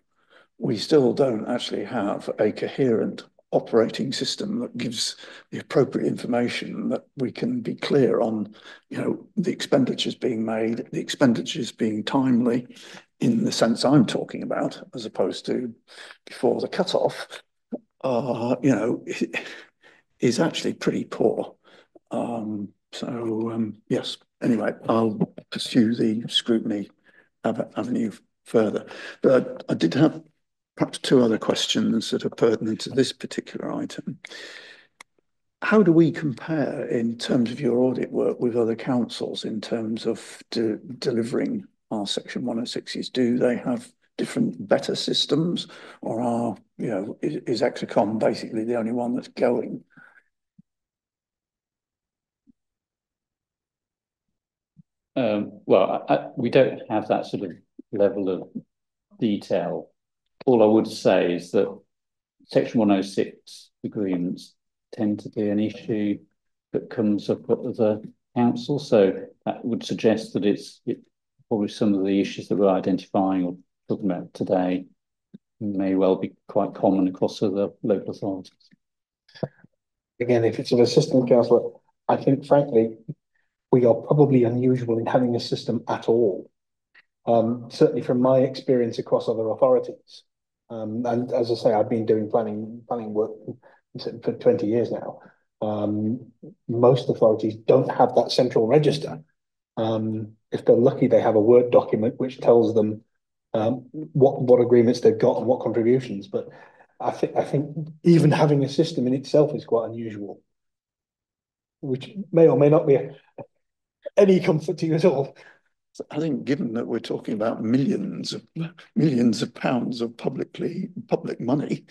we still don't actually have a coherent operating system that gives the appropriate information that we can be clear on, the expenditures being made, the expenditures being timely in the sense I'm talking about, as opposed to before the cutoff, is actually pretty poor. Yes, anyway, I'll pursue the scrutiny avenue further. But I did have perhaps two other questions that are pertinent to this particular item. How do we compare in terms of your audit work with other councils in terms of delivering our Section 106s? Do they have different, better systems, or is Exclusion basically the only one that's going? We don't have that sort of level of detail. All I would say is that Section 106 agreements tend to be an issue that comes up at the council. So that would suggest that it's probably some of the issues that we're identifying or talking about today may well be quite common across other local authorities. Again, if it's an assistant councillor, I think, frankly, we are probably unusual in having a system at all. Certainly from my experience across other authorities. And as I say, I've been doing planning work for 20 years now. Most authorities don't have that central register. If they're lucky, they have a Word document which tells them what agreements they've got and what contributions. But I think even having a system in itself is quite unusual, which may or may not be any comfort to you at all. I think, given that we're talking about millions of pounds of public money,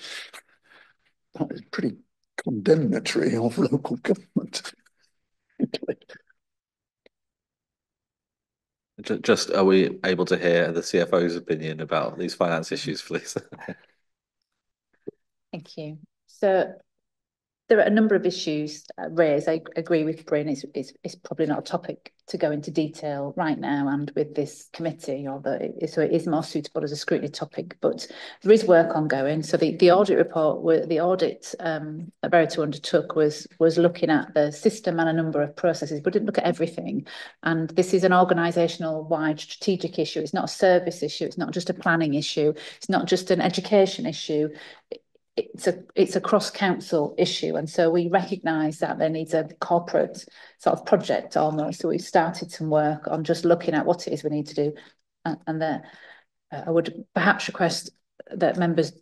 that is pretty condemnatory of local government. Just, are we able to hear the CFO's opinion about these finance issues, please? Thank you. So there are a number of issues raised. I agree with Bryn. It's probably not a topic to go into detail right now and with this committee, so it is more suitable as a scrutiny topic, but there is work ongoing. So the audit report, the audit that Verito undertook was looking at the system and a number of processes, but didn't look at everything. And this is an organisational wide strategic issue. It's not a service issue. It's not just a planning issue. It's not just an education issue. It's a cross-council issue, and so we recognise that there needs a corporate sort of project almost. So we've started some work on just looking at what it is we need to do and I would perhaps request that members,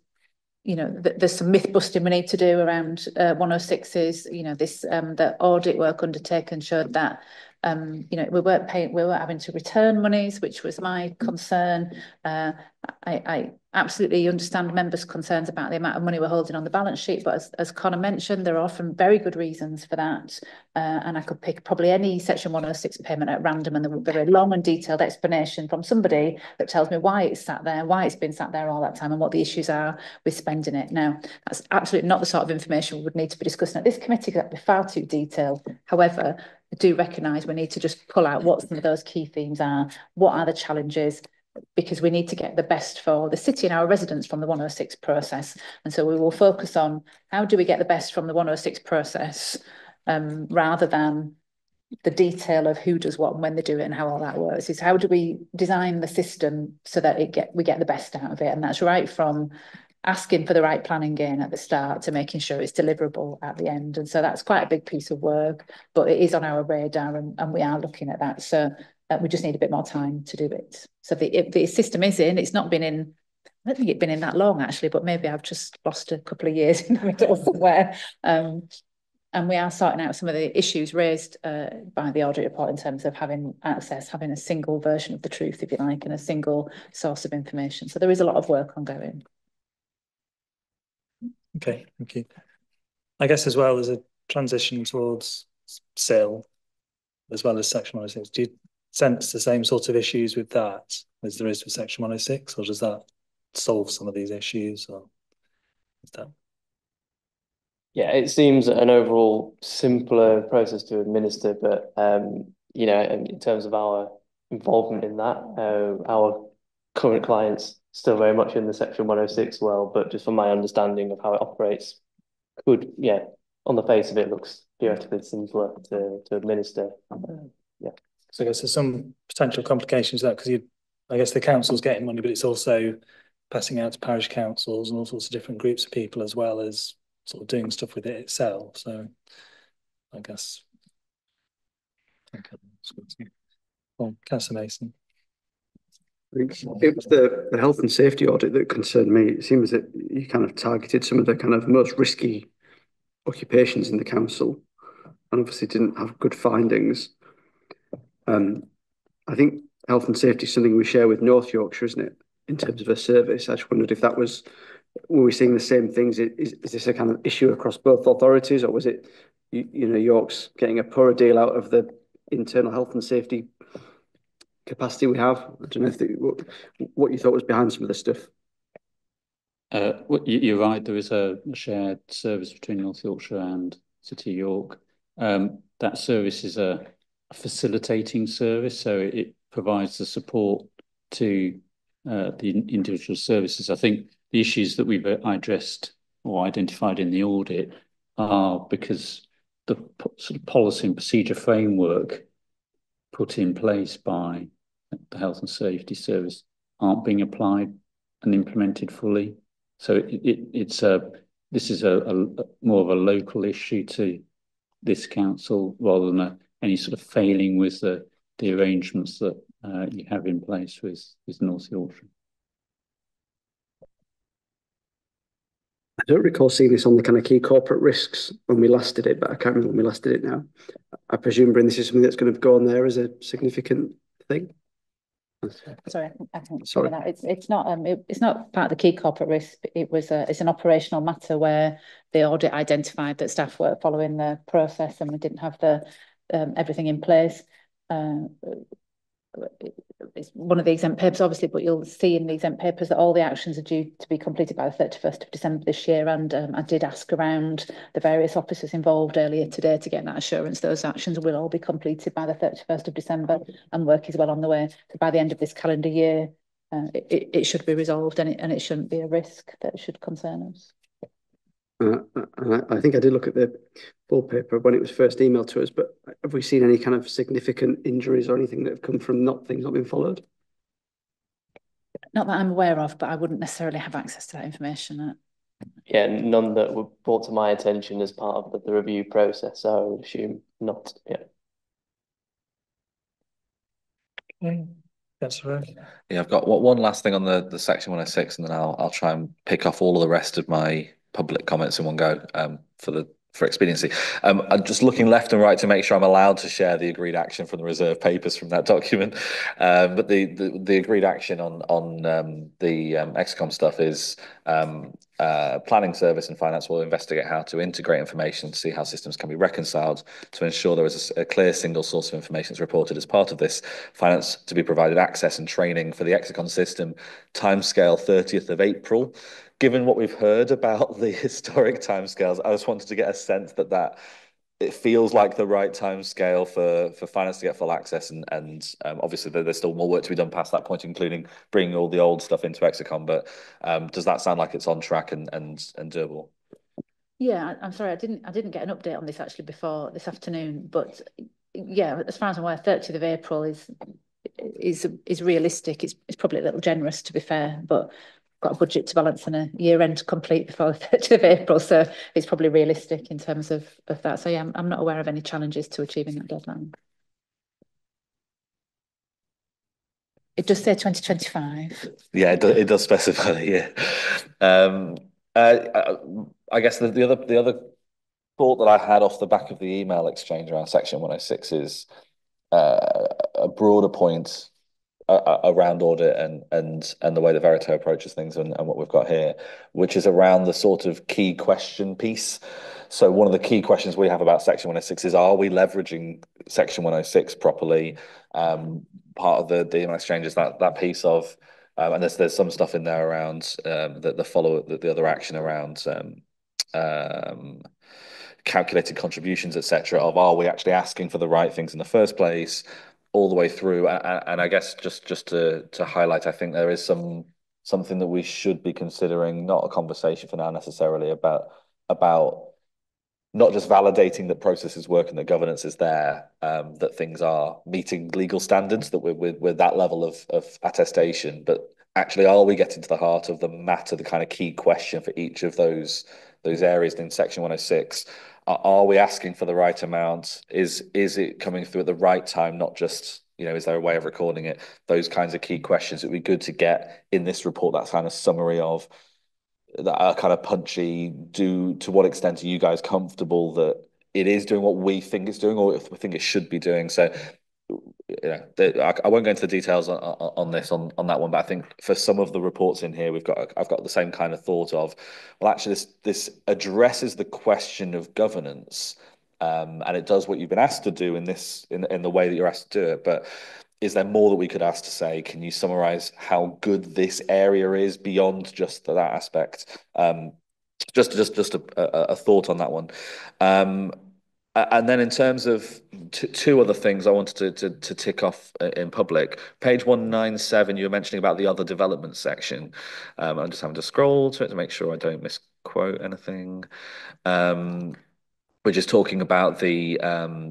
you know, there's some myth busting we need to do around 106s. You know, this the audit work undertaken showed that you know, we weren't having to return monies, which was my concern. I absolutely understand members' concerns about the amount of money we're holding on the balance sheet, but as Conor mentioned, there are often very good reasons for that. And I could pick probably any Section 106 payment at random, and there would be a very long and detailed explanation from somebody that tells me why it's sat there, why it's been sat there all that time, and what the issues are with spending it. Now, that's absolutely not the sort of information we would need to be discussing at this committee, because that'd be far too detailed. However, I do recognise we need to just pull out what some of those key themes are, what are the challenges, because we need to get the best for the city and our residents from the 106 process. And so we will focus on how do we get the best from the 106 process, rather than the detail of who does what and when they do it and how all that works. Is how do we design the system so that we get the best out of it? And that's right from asking for the right planning gain at the start to making sure it's deliverable at the end. And so that's quite a big piece of work, but it is on our radar, and we are looking at that. So we just need a bit more time to do it. So the system is in, it's not been in, I don't think it's been in that long actually, but maybe I've just lost a couple of years in the middle somewhere. And we are sorting out some of the issues raised by the audit report in terms of having access, having a single version of the truth, if you like, and a single source of information. So there is a lot of work ongoing. Okay, thank you. I guess as well as a transition towards sale, as well as Section 106, do you sense the same sort of issues with that as there is with Section 106, or does that solve some of these issues, or is that? Yeah, it seems an overall simpler process to administer, but you know, in terms of our involvement in that, our current clients still very much in the Section 106 world, but just from my understanding of how it operates, on the face of it, looks theoretically simpler to administer. Yeah. So I guess there's some potential complications with that, because I guess the council's getting money, but it's also passing out to parish councils and all sorts of different groups of people, as well as sort of doing stuff with it itself. So I guess. Okay. Well, Councillor Mason. It was the health and safety audit that concerned me. It seems that you kind of targeted some of the kind of most risky occupations in the council, and obviously didn't have good findings. I think health and safety is something we share with North Yorkshire, isn't it, in terms of a service? I just wondered if that was, were we seeing the same things? Is this a kind of issue across both authorities, or was it, you know, York's getting a poorer deal out of the internal health and safety capacity we have? I don't know if what you thought was behind some of the stuff. You're right, there is a shared service between North Yorkshire and City of York. That service is a facilitating service, so it provides the support to the individual services. I think the issues that we've addressed or identified in the audit are because the sort of policy and procedure framework put in place by the Health and Safety Service aren't being applied and implemented fully. So this is a more of a local issue to this council, rather than any sort of failing with the arrangements that you have in place with North Yorkshire. I don't recall seeing this on the kind of key corporate risks when we last did it, but I can't remember when we last did it now. I presume, Bryn, this is something that's going to go on there as a significant thing. Sorry, I can't say that. It's not part of the key corporate risk. It's an operational matter where the audit identified that staff weren't following the process and we didn't have the everything in place. It's one of the exempt papers, obviously, but you'll see in the exempt papers that all the actions are due to be completed by the 31st of December this year. And I did ask around the various officers involved earlier today to get that assurance. Those actions will all be completed by the 31st of December, and work is well on the way. So by the end of this calendar year, it should be resolved, and it shouldn't be a risk that should concern us. I think I did look at the full paper when it was first emailed to us, but have we seen any kind of significant injuries or anything that have come from things not being followed? Not that I'm aware of, but I wouldn't necessarily have access to that information. Yeah, none that were brought to my attention as part of the review process, so I would assume not. Yeah. Okay. Councillor Rowe. Yeah, I've got one last thing on the section 106, and then I'll try and pick off all of the rest of my public comments in one go for expediency. I'm just looking left and right to make sure I'm allowed to share the agreed action from the reserve papers from that document. But the agreed action on the Excom stuff is planning service and finance will investigate how to integrate information to see how systems can be reconciled to ensure there is a clear single source of information that's reported as part of this. Finance to be provided access and training for the Excom system. Timescale 30th of April. Given what we've heard about the historic timescales, I just wanted to get a sense that it feels like the right timescale for finance to get full access, and obviously there's still more work to be done past that point, including bringing all the old stuff into Excom. But does that sound like it's on track and doable? Yeah, I'm sorry, I didn't get an update on this actually before this afternoon, but yeah, as far as I'm aware, 30th of April is realistic. It's probably a little generous, to be fair, but got a budget to balance and a year end complete before the 30th of April, so it's probably realistic in terms of that. So yeah, I'm not aware of any challenges to achieving that deadline. It does say 2025. Yeah, it does specify that, yeah. I guess the other thought that I had off the back of the email exchange around section 106 is a broader point around audit and the way that Verito approaches things and what we've got here, which is around the sort of key question piece. So one of the key questions we have about section 106 is, are we leveraging section 106 properly? Part of the email exchange is that piece of, and there's some stuff in there around the other action around calculated contributions, etc. Of, are we actually asking for the right things in the first place, all the way through? And I guess just to highlight, I think there is something that we should be considering, not a conversation for now necessarily, about not just validating that processes work and that governance is there, that things are meeting legal standards, that we're that level of attestation, but actually, are we getting to the heart of the matter, the kind of key question for each of those areas in section 106? Are we asking for the right amount? Is it coming through at the right time? Not just, is there a way of recording it? Those kinds of key questions. It'd be good to get in this report that kind of summary of that are kind of punchy. To what extent are you guys comfortable that it is doing what we think it's doing, or if we think it should be doing? So, I won't go into the details on that one, but I think for some of the reports in here, I've got the same kind of thought of, well, actually this addresses the question of governance, and it does what you've been asked to do in the way that you're asked to do it. But is there more that we could ask to say? Can you summarize how good this area is beyond just that aspect? Just a thought on that one. And then in terms of two other things I wanted to tick off in public, page 197, you were mentioning about the other development section. I'm just having to scroll to it to make sure I don't misquote anything. Which is talking about the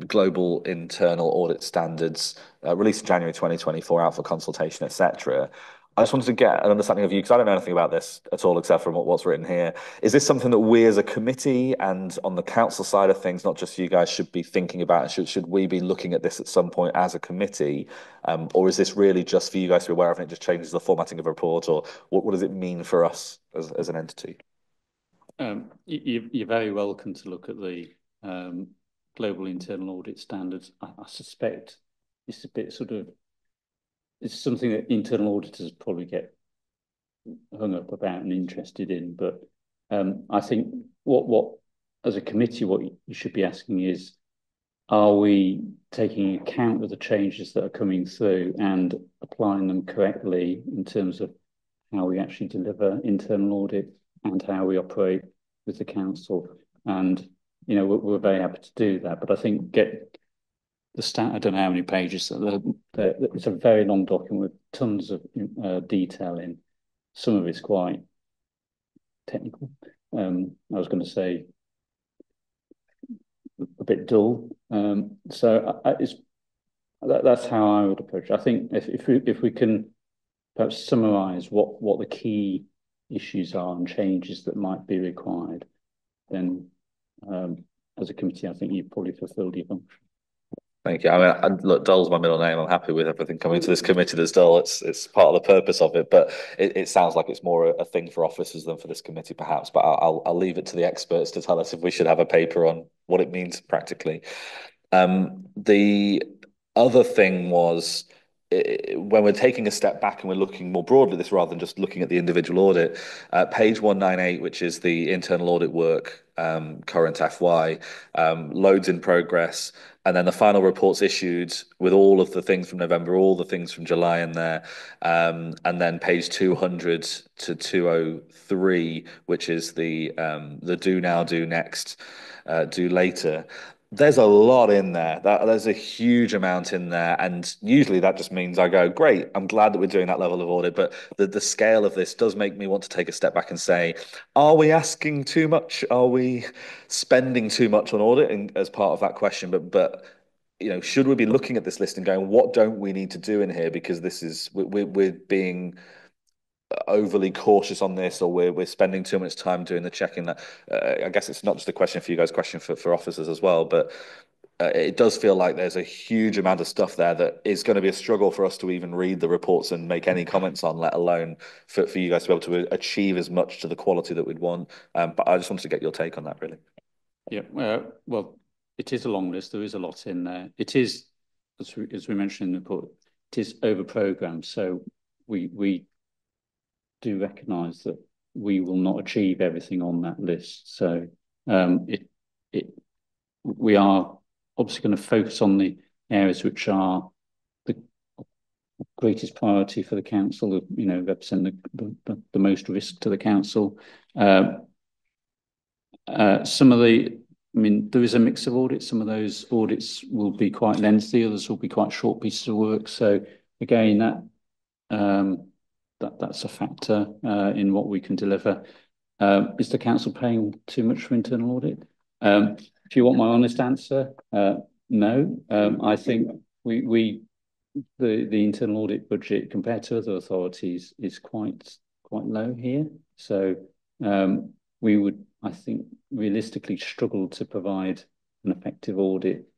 global internal audit standards released in January 2024, out for consultation, etc. I just wanted to get an understanding of you, because I don't know anything about this at all except from what's written here. Is this something that we as a committee and on the council side of things, not just you guys, should be thinking about? Should we be looking at this at some point as a committee? Or is this really just for you guys to be aware of and it just changes the formatting of a report? Or what does it mean for us as an entity? You're very welcome to look at the global internal audit standards. I suspect it's a bit it's something that internal auditors probably get hung up about and interested in. But I think what as a committee, what you should be asking is, are we taking account of the changes that are coming through and applying them correctly in terms of how we actually deliver internal audit and how we operate with the council? And we're very happy to do that, but I think get the stat. I don't know how many pages. It's a very long document with tons of detail in. Some of it's quite technical. I was going to say a bit dull. So that's how I would approach it. I think if we can perhaps summarise what the key issues are and changes that might be required, then as a committee, I think you've probably fulfilled your function. Thank you. I mean, look, Dole's my middle name. I'm happy with everything coming to this committee that's Dole. It's part of the purpose of it, but it sounds like it's more a thing for officers than for this committee, perhaps. But I'll leave it to the experts to tell us if we should have a paper on what it means practically. The other thing was, when we're taking a step back and we're looking more broadly at this rather than just looking at the individual audit, page 198, which is the internal audit work, current FY, loads in progress, and then the final reports issued with all of the things from November, all the things from July in there, and then page 200 to 203, which is the do now, do next, do later. There's a lot in there. There's a huge amount in there, and usually that just means I go, great, I'm glad that we're doing that level of audit, but the scale of this does make me want to take a step back and say, are we asking too much? Are we spending too much on audit as part of that question? But you know, should we be looking at this list and going, what don't we need to do in here? Because this is we're being overly cautious on this, or we're spending too much time doing the checking. That I guess it's not just a question for you guys, question for officers as well, but it does feel like there's a huge amount of stuff there that is going to be a struggle for us to even read the reports and make any comments on, let alone for you guys to be able to achieve as much to the quality that we'd want. But I just wanted to get your take on that, really. Yeah, well, it is a long list. There is a lot in there. It is, as we mentioned in the report, it is over-programmed. So we do recognise that we will not achieve everything on that list. So we are obviously going to focus on the areas which are the greatest priority for the council, you know, represent the most risk to the council. Some of the, I mean, there is a mix of audits. Some of those audits will be quite lengthy, others will be quite short pieces of work. So again, that's a factor in what we can deliver. Is the council paying too much for internal audit? If you want my honest answer, no. I think the internal audit budget compared to other authorities is quite low here. So we would, I think, realistically struggle to provide an effective audit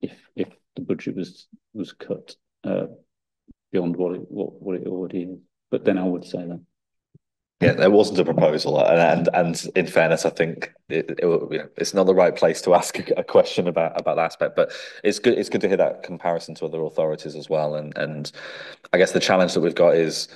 if the budget was cut beyond what it already is. But then I would say that. Yeah, there wasn't a proposal, and in fairness, I think it's not the right place to ask a question about that aspect. But it's good to hear that comparison to other authorities as well. And I guess the challenge that we've got is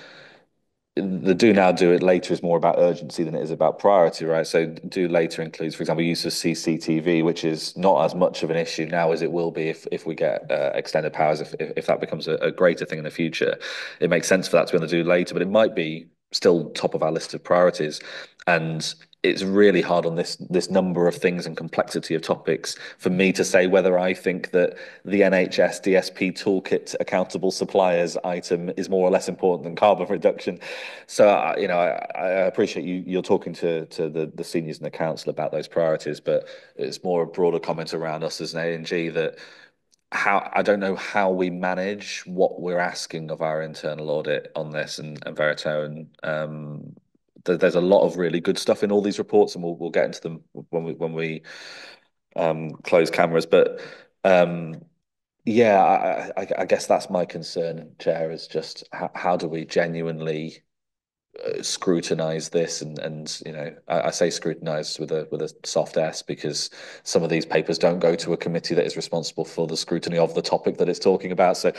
the do now, do it later is more about urgency than it is about priority, right? So do later includes, for example, use of CCTV, which is not as much of an issue now as it will be if we get extended powers, if that becomes a greater thing in the future. It makes sense for that to be on the do later, but it might be still top of our list of priorities. And it's really hard on this number of things and complexity of topics for me to say whether I think that the NHS DSP toolkit accountable suppliers item is more or less important than carbon reduction. So I appreciate you're talking to the seniors in the council about those priorities, but it's more a broader comment around us as an A&G that I don't know how we manage what we're asking of our internal audit on this and Veritone. There's a lot of really good stuff in all these reports, and we'll get into them when we close cameras. But yeah, I guess that's my concern, Chair, is just how do we genuinely scrutinize this, and you know, I say scrutinize with a soft S, because some of these papers don't go to a committee that is responsible for the scrutiny of the topic that it's talking about. So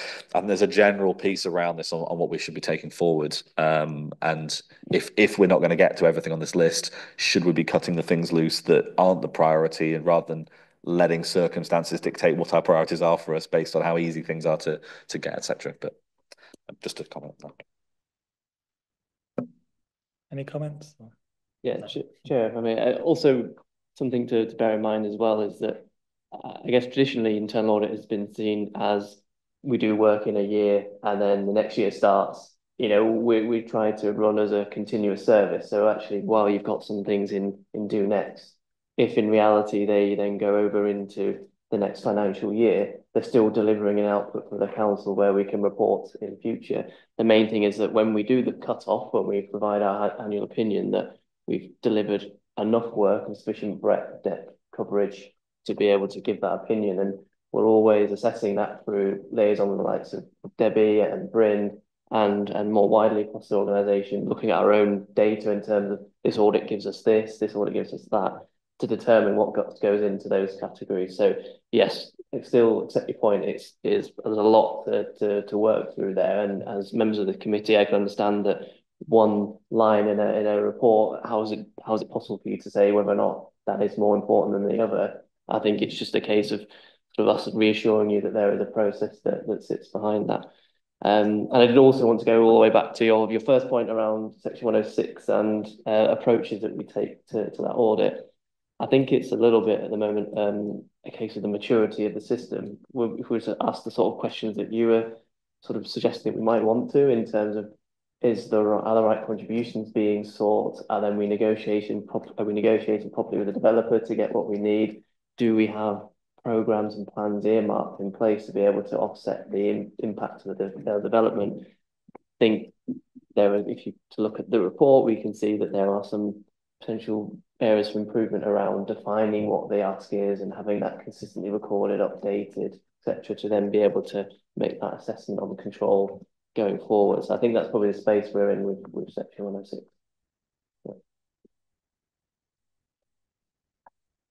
there's a general piece around this on what we should be taking forward, and if we're not going to get to everything on this list, should we be cutting the things loose that aren't the priority, and rather than letting circumstances dictate what our priorities are for us based on how easy things are to get, etc. But just a comment on that. Any comments? Yeah, Chair. I mean, also something to bear in mind as well is that I guess traditionally internal audit has been seen as we do work in a year and then the next year starts. You know, we try to run as a continuous service. So actually, while you've got some things in do next, if in reality they then go over into the next financial year, they're still delivering an output for the council where we can report in future. The main thing is that when we do the cut-off, when we provide our annual opinion, that we've delivered enough work and sufficient breadth, depth, coverage to be able to give that opinion. And we're always assessing that through liaison with the likes of Debbie and Bryn and more widely across the organisation, looking at our own data in terms of this audit gives us this audit gives us that, to determine what goes into those categories. So yes, I still accept your point. There's a lot to work through there, and as members of the committee, I can understand that one line in a report, how is it possible for you to say whether or not that is more important than the other? I think it's just a case of sort of us reassuring you that there is a process that sits behind that. And I did also want to go all the way back to your first point around Section 106 and approaches that we take to that audit. I think it's a little bit at the moment a case of the maturity of the system. If we were to ask the sort of questions that you were sort of suggesting we might want to, in terms of are the right contributions being sought? Are we negotiating properly with the developer to get what we need? Do we have programs and plans earmarked in place to be able to offset the impact of the development? I think if you look at the report, we can see that there are some potential areas for improvement around defining what the ask is and having that consistently recorded, updated, etc., to then be able to make that assessment on control going forward. So I think that's probably the space we're in with Section 106.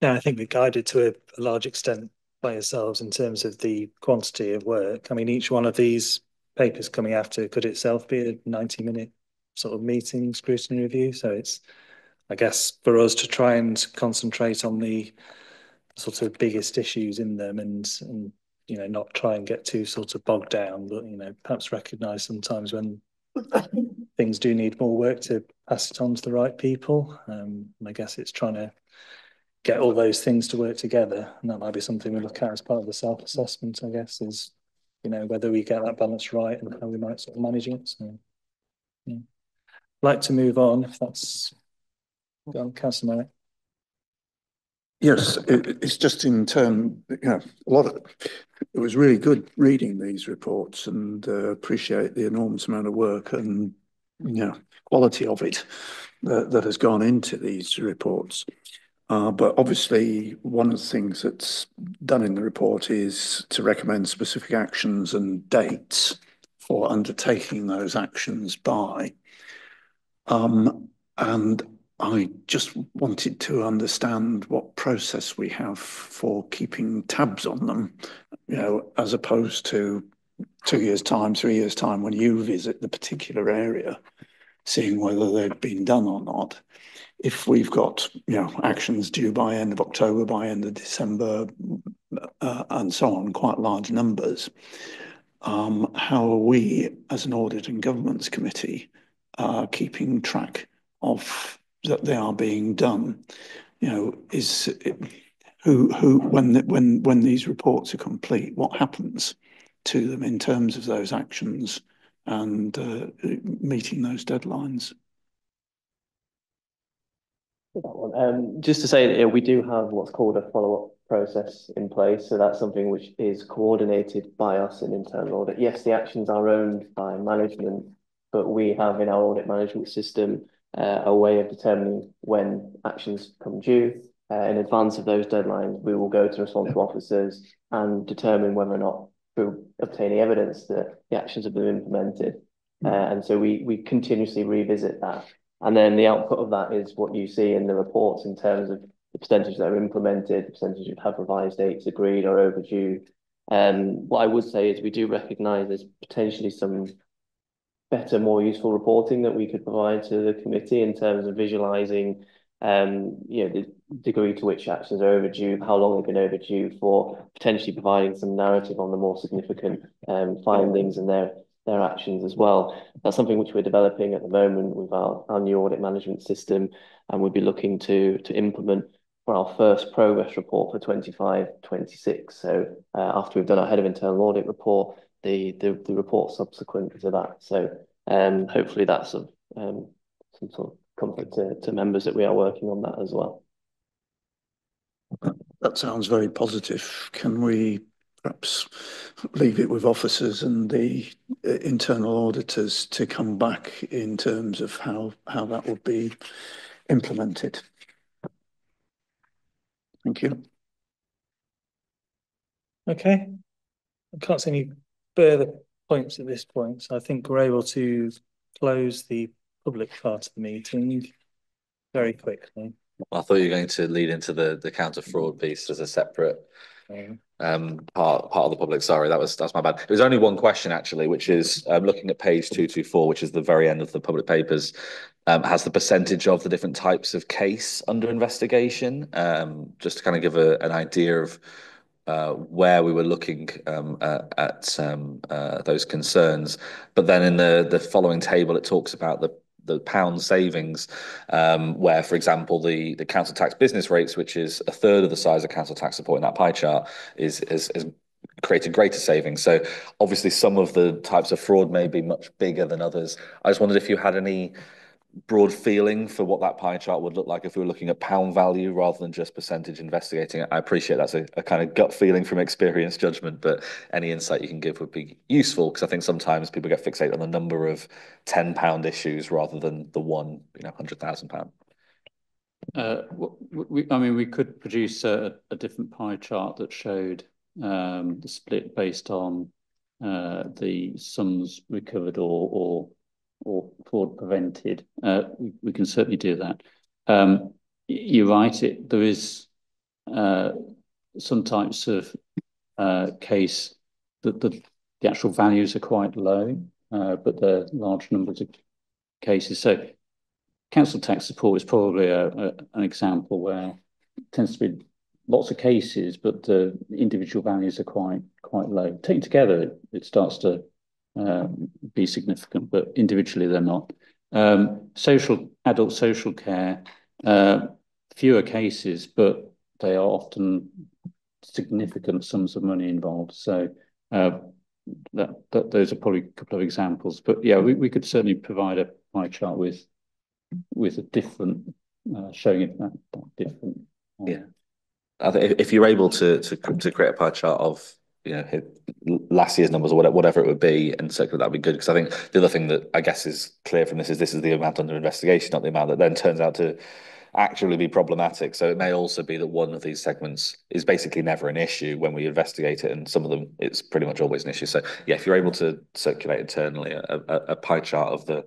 Yeah, I think we're guided to a large extent by yourselves in terms of the quantity of work. I mean, each one of these papers coming after could itself be a 90-minute sort of meeting, scrutiny review. So it's, I guess, for us to try and concentrate on the sort of biggest issues in them and not try and get too sort of bogged down, but perhaps recognise sometimes when things do need more work to pass it on to the right people. And I guess it's trying to get all those things to work together, and that might be something we look at as part of the self-assessment, I guess, is whether we get that balance right and how we might sort of manage it. So yeah. I'd like to move on if that's gone. Councillor Merrick. Yes, it's just in term, it was really good reading these reports, and appreciate the enormous amount of work and quality of it that has gone into these reports. But obviously, one of the things that's done in the report is to recommend specific actions and dates for undertaking those actions by. And I just wanted to understand what process we have for keeping tabs on them, as opposed to 2 years' time, 3 years' time, when you visit the particular area, seeing whether they've been done or not. If we've got, actions due by end of October, by end of December, and so on, quite large numbers, how are we, as an Audit and Governance Committee, keeping track of that they are being done? Is it, when these reports are complete, what happens to them in terms of those actions and meeting those deadlines? Just to say that we do have what's called a follow-up process in place. So that's something which is coordinated by us in internal audit. Yes, the actions are owned by management, but we have in our audit management system a way of determining when actions come due. In advance of those deadlines, we will go to responsible officers and determine whether or not, through obtaining evidence, that the actions have been implemented. And so we continuously revisit that. And then the output of that is what you see in the reports in terms of the percentage that are implemented, the percentage that have revised dates agreed or overdue. What I would say is we do recognise there's potentially some better, more useful reporting that we could provide to the committee in terms of visualising, the degree to which actions are overdue, how long they've been overdue, for potentially providing some narrative on the more significant findings and their actions as well. That's something which we're developing at the moment with our new audit management system, and we'll be looking to implement for our first progress report for 25-26. So after we've done our head of internal audit report, the report subsequent to that. So hopefully that's some sort of comfort to members that we are working on that as well. That sounds very positive. Can we perhaps leave it with officers and the internal auditors to come back in terms of how that would be implemented? Thank you. Okay. I can't see any further points at this point, so I think we're able to close the public part of the meeting very quickly. I thought you were going to lead into the counter fraud piece as a separate part of the public. Sorry, that's my bad. It was only one question actually, which is looking at page 224, which is the very end of the public papers, has the percentage of the different types of case under investigation, just to kind of give an idea of where we were looking at those concerns. But then in the following table, it talks about the pound savings, where, for example, the council tax business rates, which is a third of the size of council tax support in that pie chart, is created greater savings. So obviously some of the types of fraud may be much bigger than others. I just wondered if you had any broad feeling for what that pie chart would look like if we were looking at pound value rather than just percentage investigating. I appreciate that's a kind of gut feeling from experience judgment, but any insight you can give would be useful, because I think sometimes people get fixated on the number of £10 issues rather than the one, £100,000. We could produce a different pie chart that showed the split based on the sums recovered or fraud prevented. We can certainly do that. You're right. There is some types of case that the actual values are quite low, but there are large numbers of cases. So council tax support is probably an example where it tends to be lots of cases, but the individual values are quite low. Taken together, it starts to be significant, but individually they're not. Adult social care, fewer cases, but they are often significant sums of money involved. So those are probably a couple of examples. But yeah, we could certainly provide a pie chart with a different showing it that different. Yeah, I think if you're able to create a pie chart of last year's numbers or whatever it would be, and circulate, that'd be good. Because I think the other thing that I guess is clear from this is the amount under investigation, not the amount that then turns out to actually be problematic. So it may also be that one of these segments is basically never an issue when we investigate it, and some of them it's pretty much always an issue. So yeah, if you're able to circulate internally a pie chart of the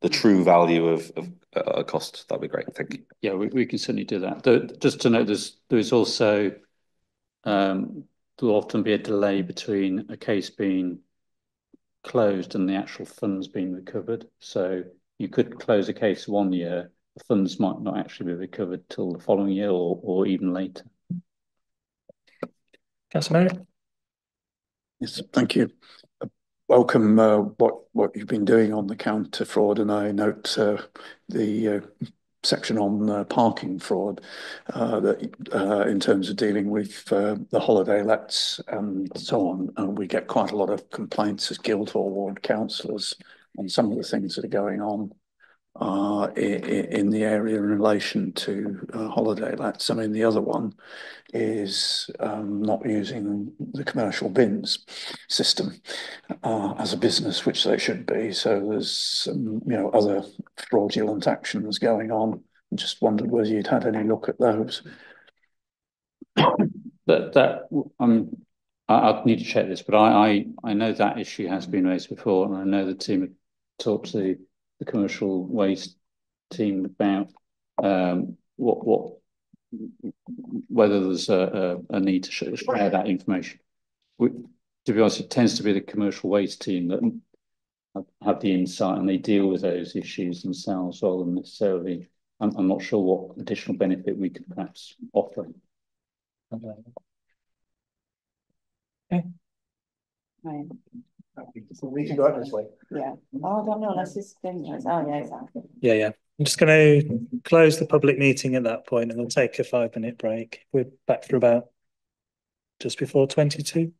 true value of a cost, that'd be great. Thank you. Yeah, we can certainly do that. Just to note, there is also there will often be a delay between a case being closed and the actual funds being recovered. So you could close a case 1 year, the funds might not actually be recovered till the following year or even later. Councillor Merritt? Yes, thank you. Welcome what you've been doing on the counter fraud, and I note the section on parking fraud, that in terms of dealing with the holiday lets and so on. We get quite a lot of complaints as Guildhall ward councillors on some of the things that are going on in the area in relation to holiday lets. I mean, the other one is not using the commercial bins system as a business, which they should be. So there's some, other fraudulent actions going on. I just wondered whether you'd had any look at those. I'd need to check this, but I know that issue has been raised before, and I know the team had talked to the commercial waste team about whether there's a need to share that information. To be honest, it tends to be the commercial waste team that have the insight, and they deal with those issues themselves rather than necessarily. I'm not sure what additional benefit we could perhaps offer. Okay. So we can go out this way. Yeah. Oh, I don't know. Unless this thing is. Oh, yeah, exactly. Yeah. I'm just going to close the public meeting at that point, and we'll take a 5-minute break. We're back for about just before 22.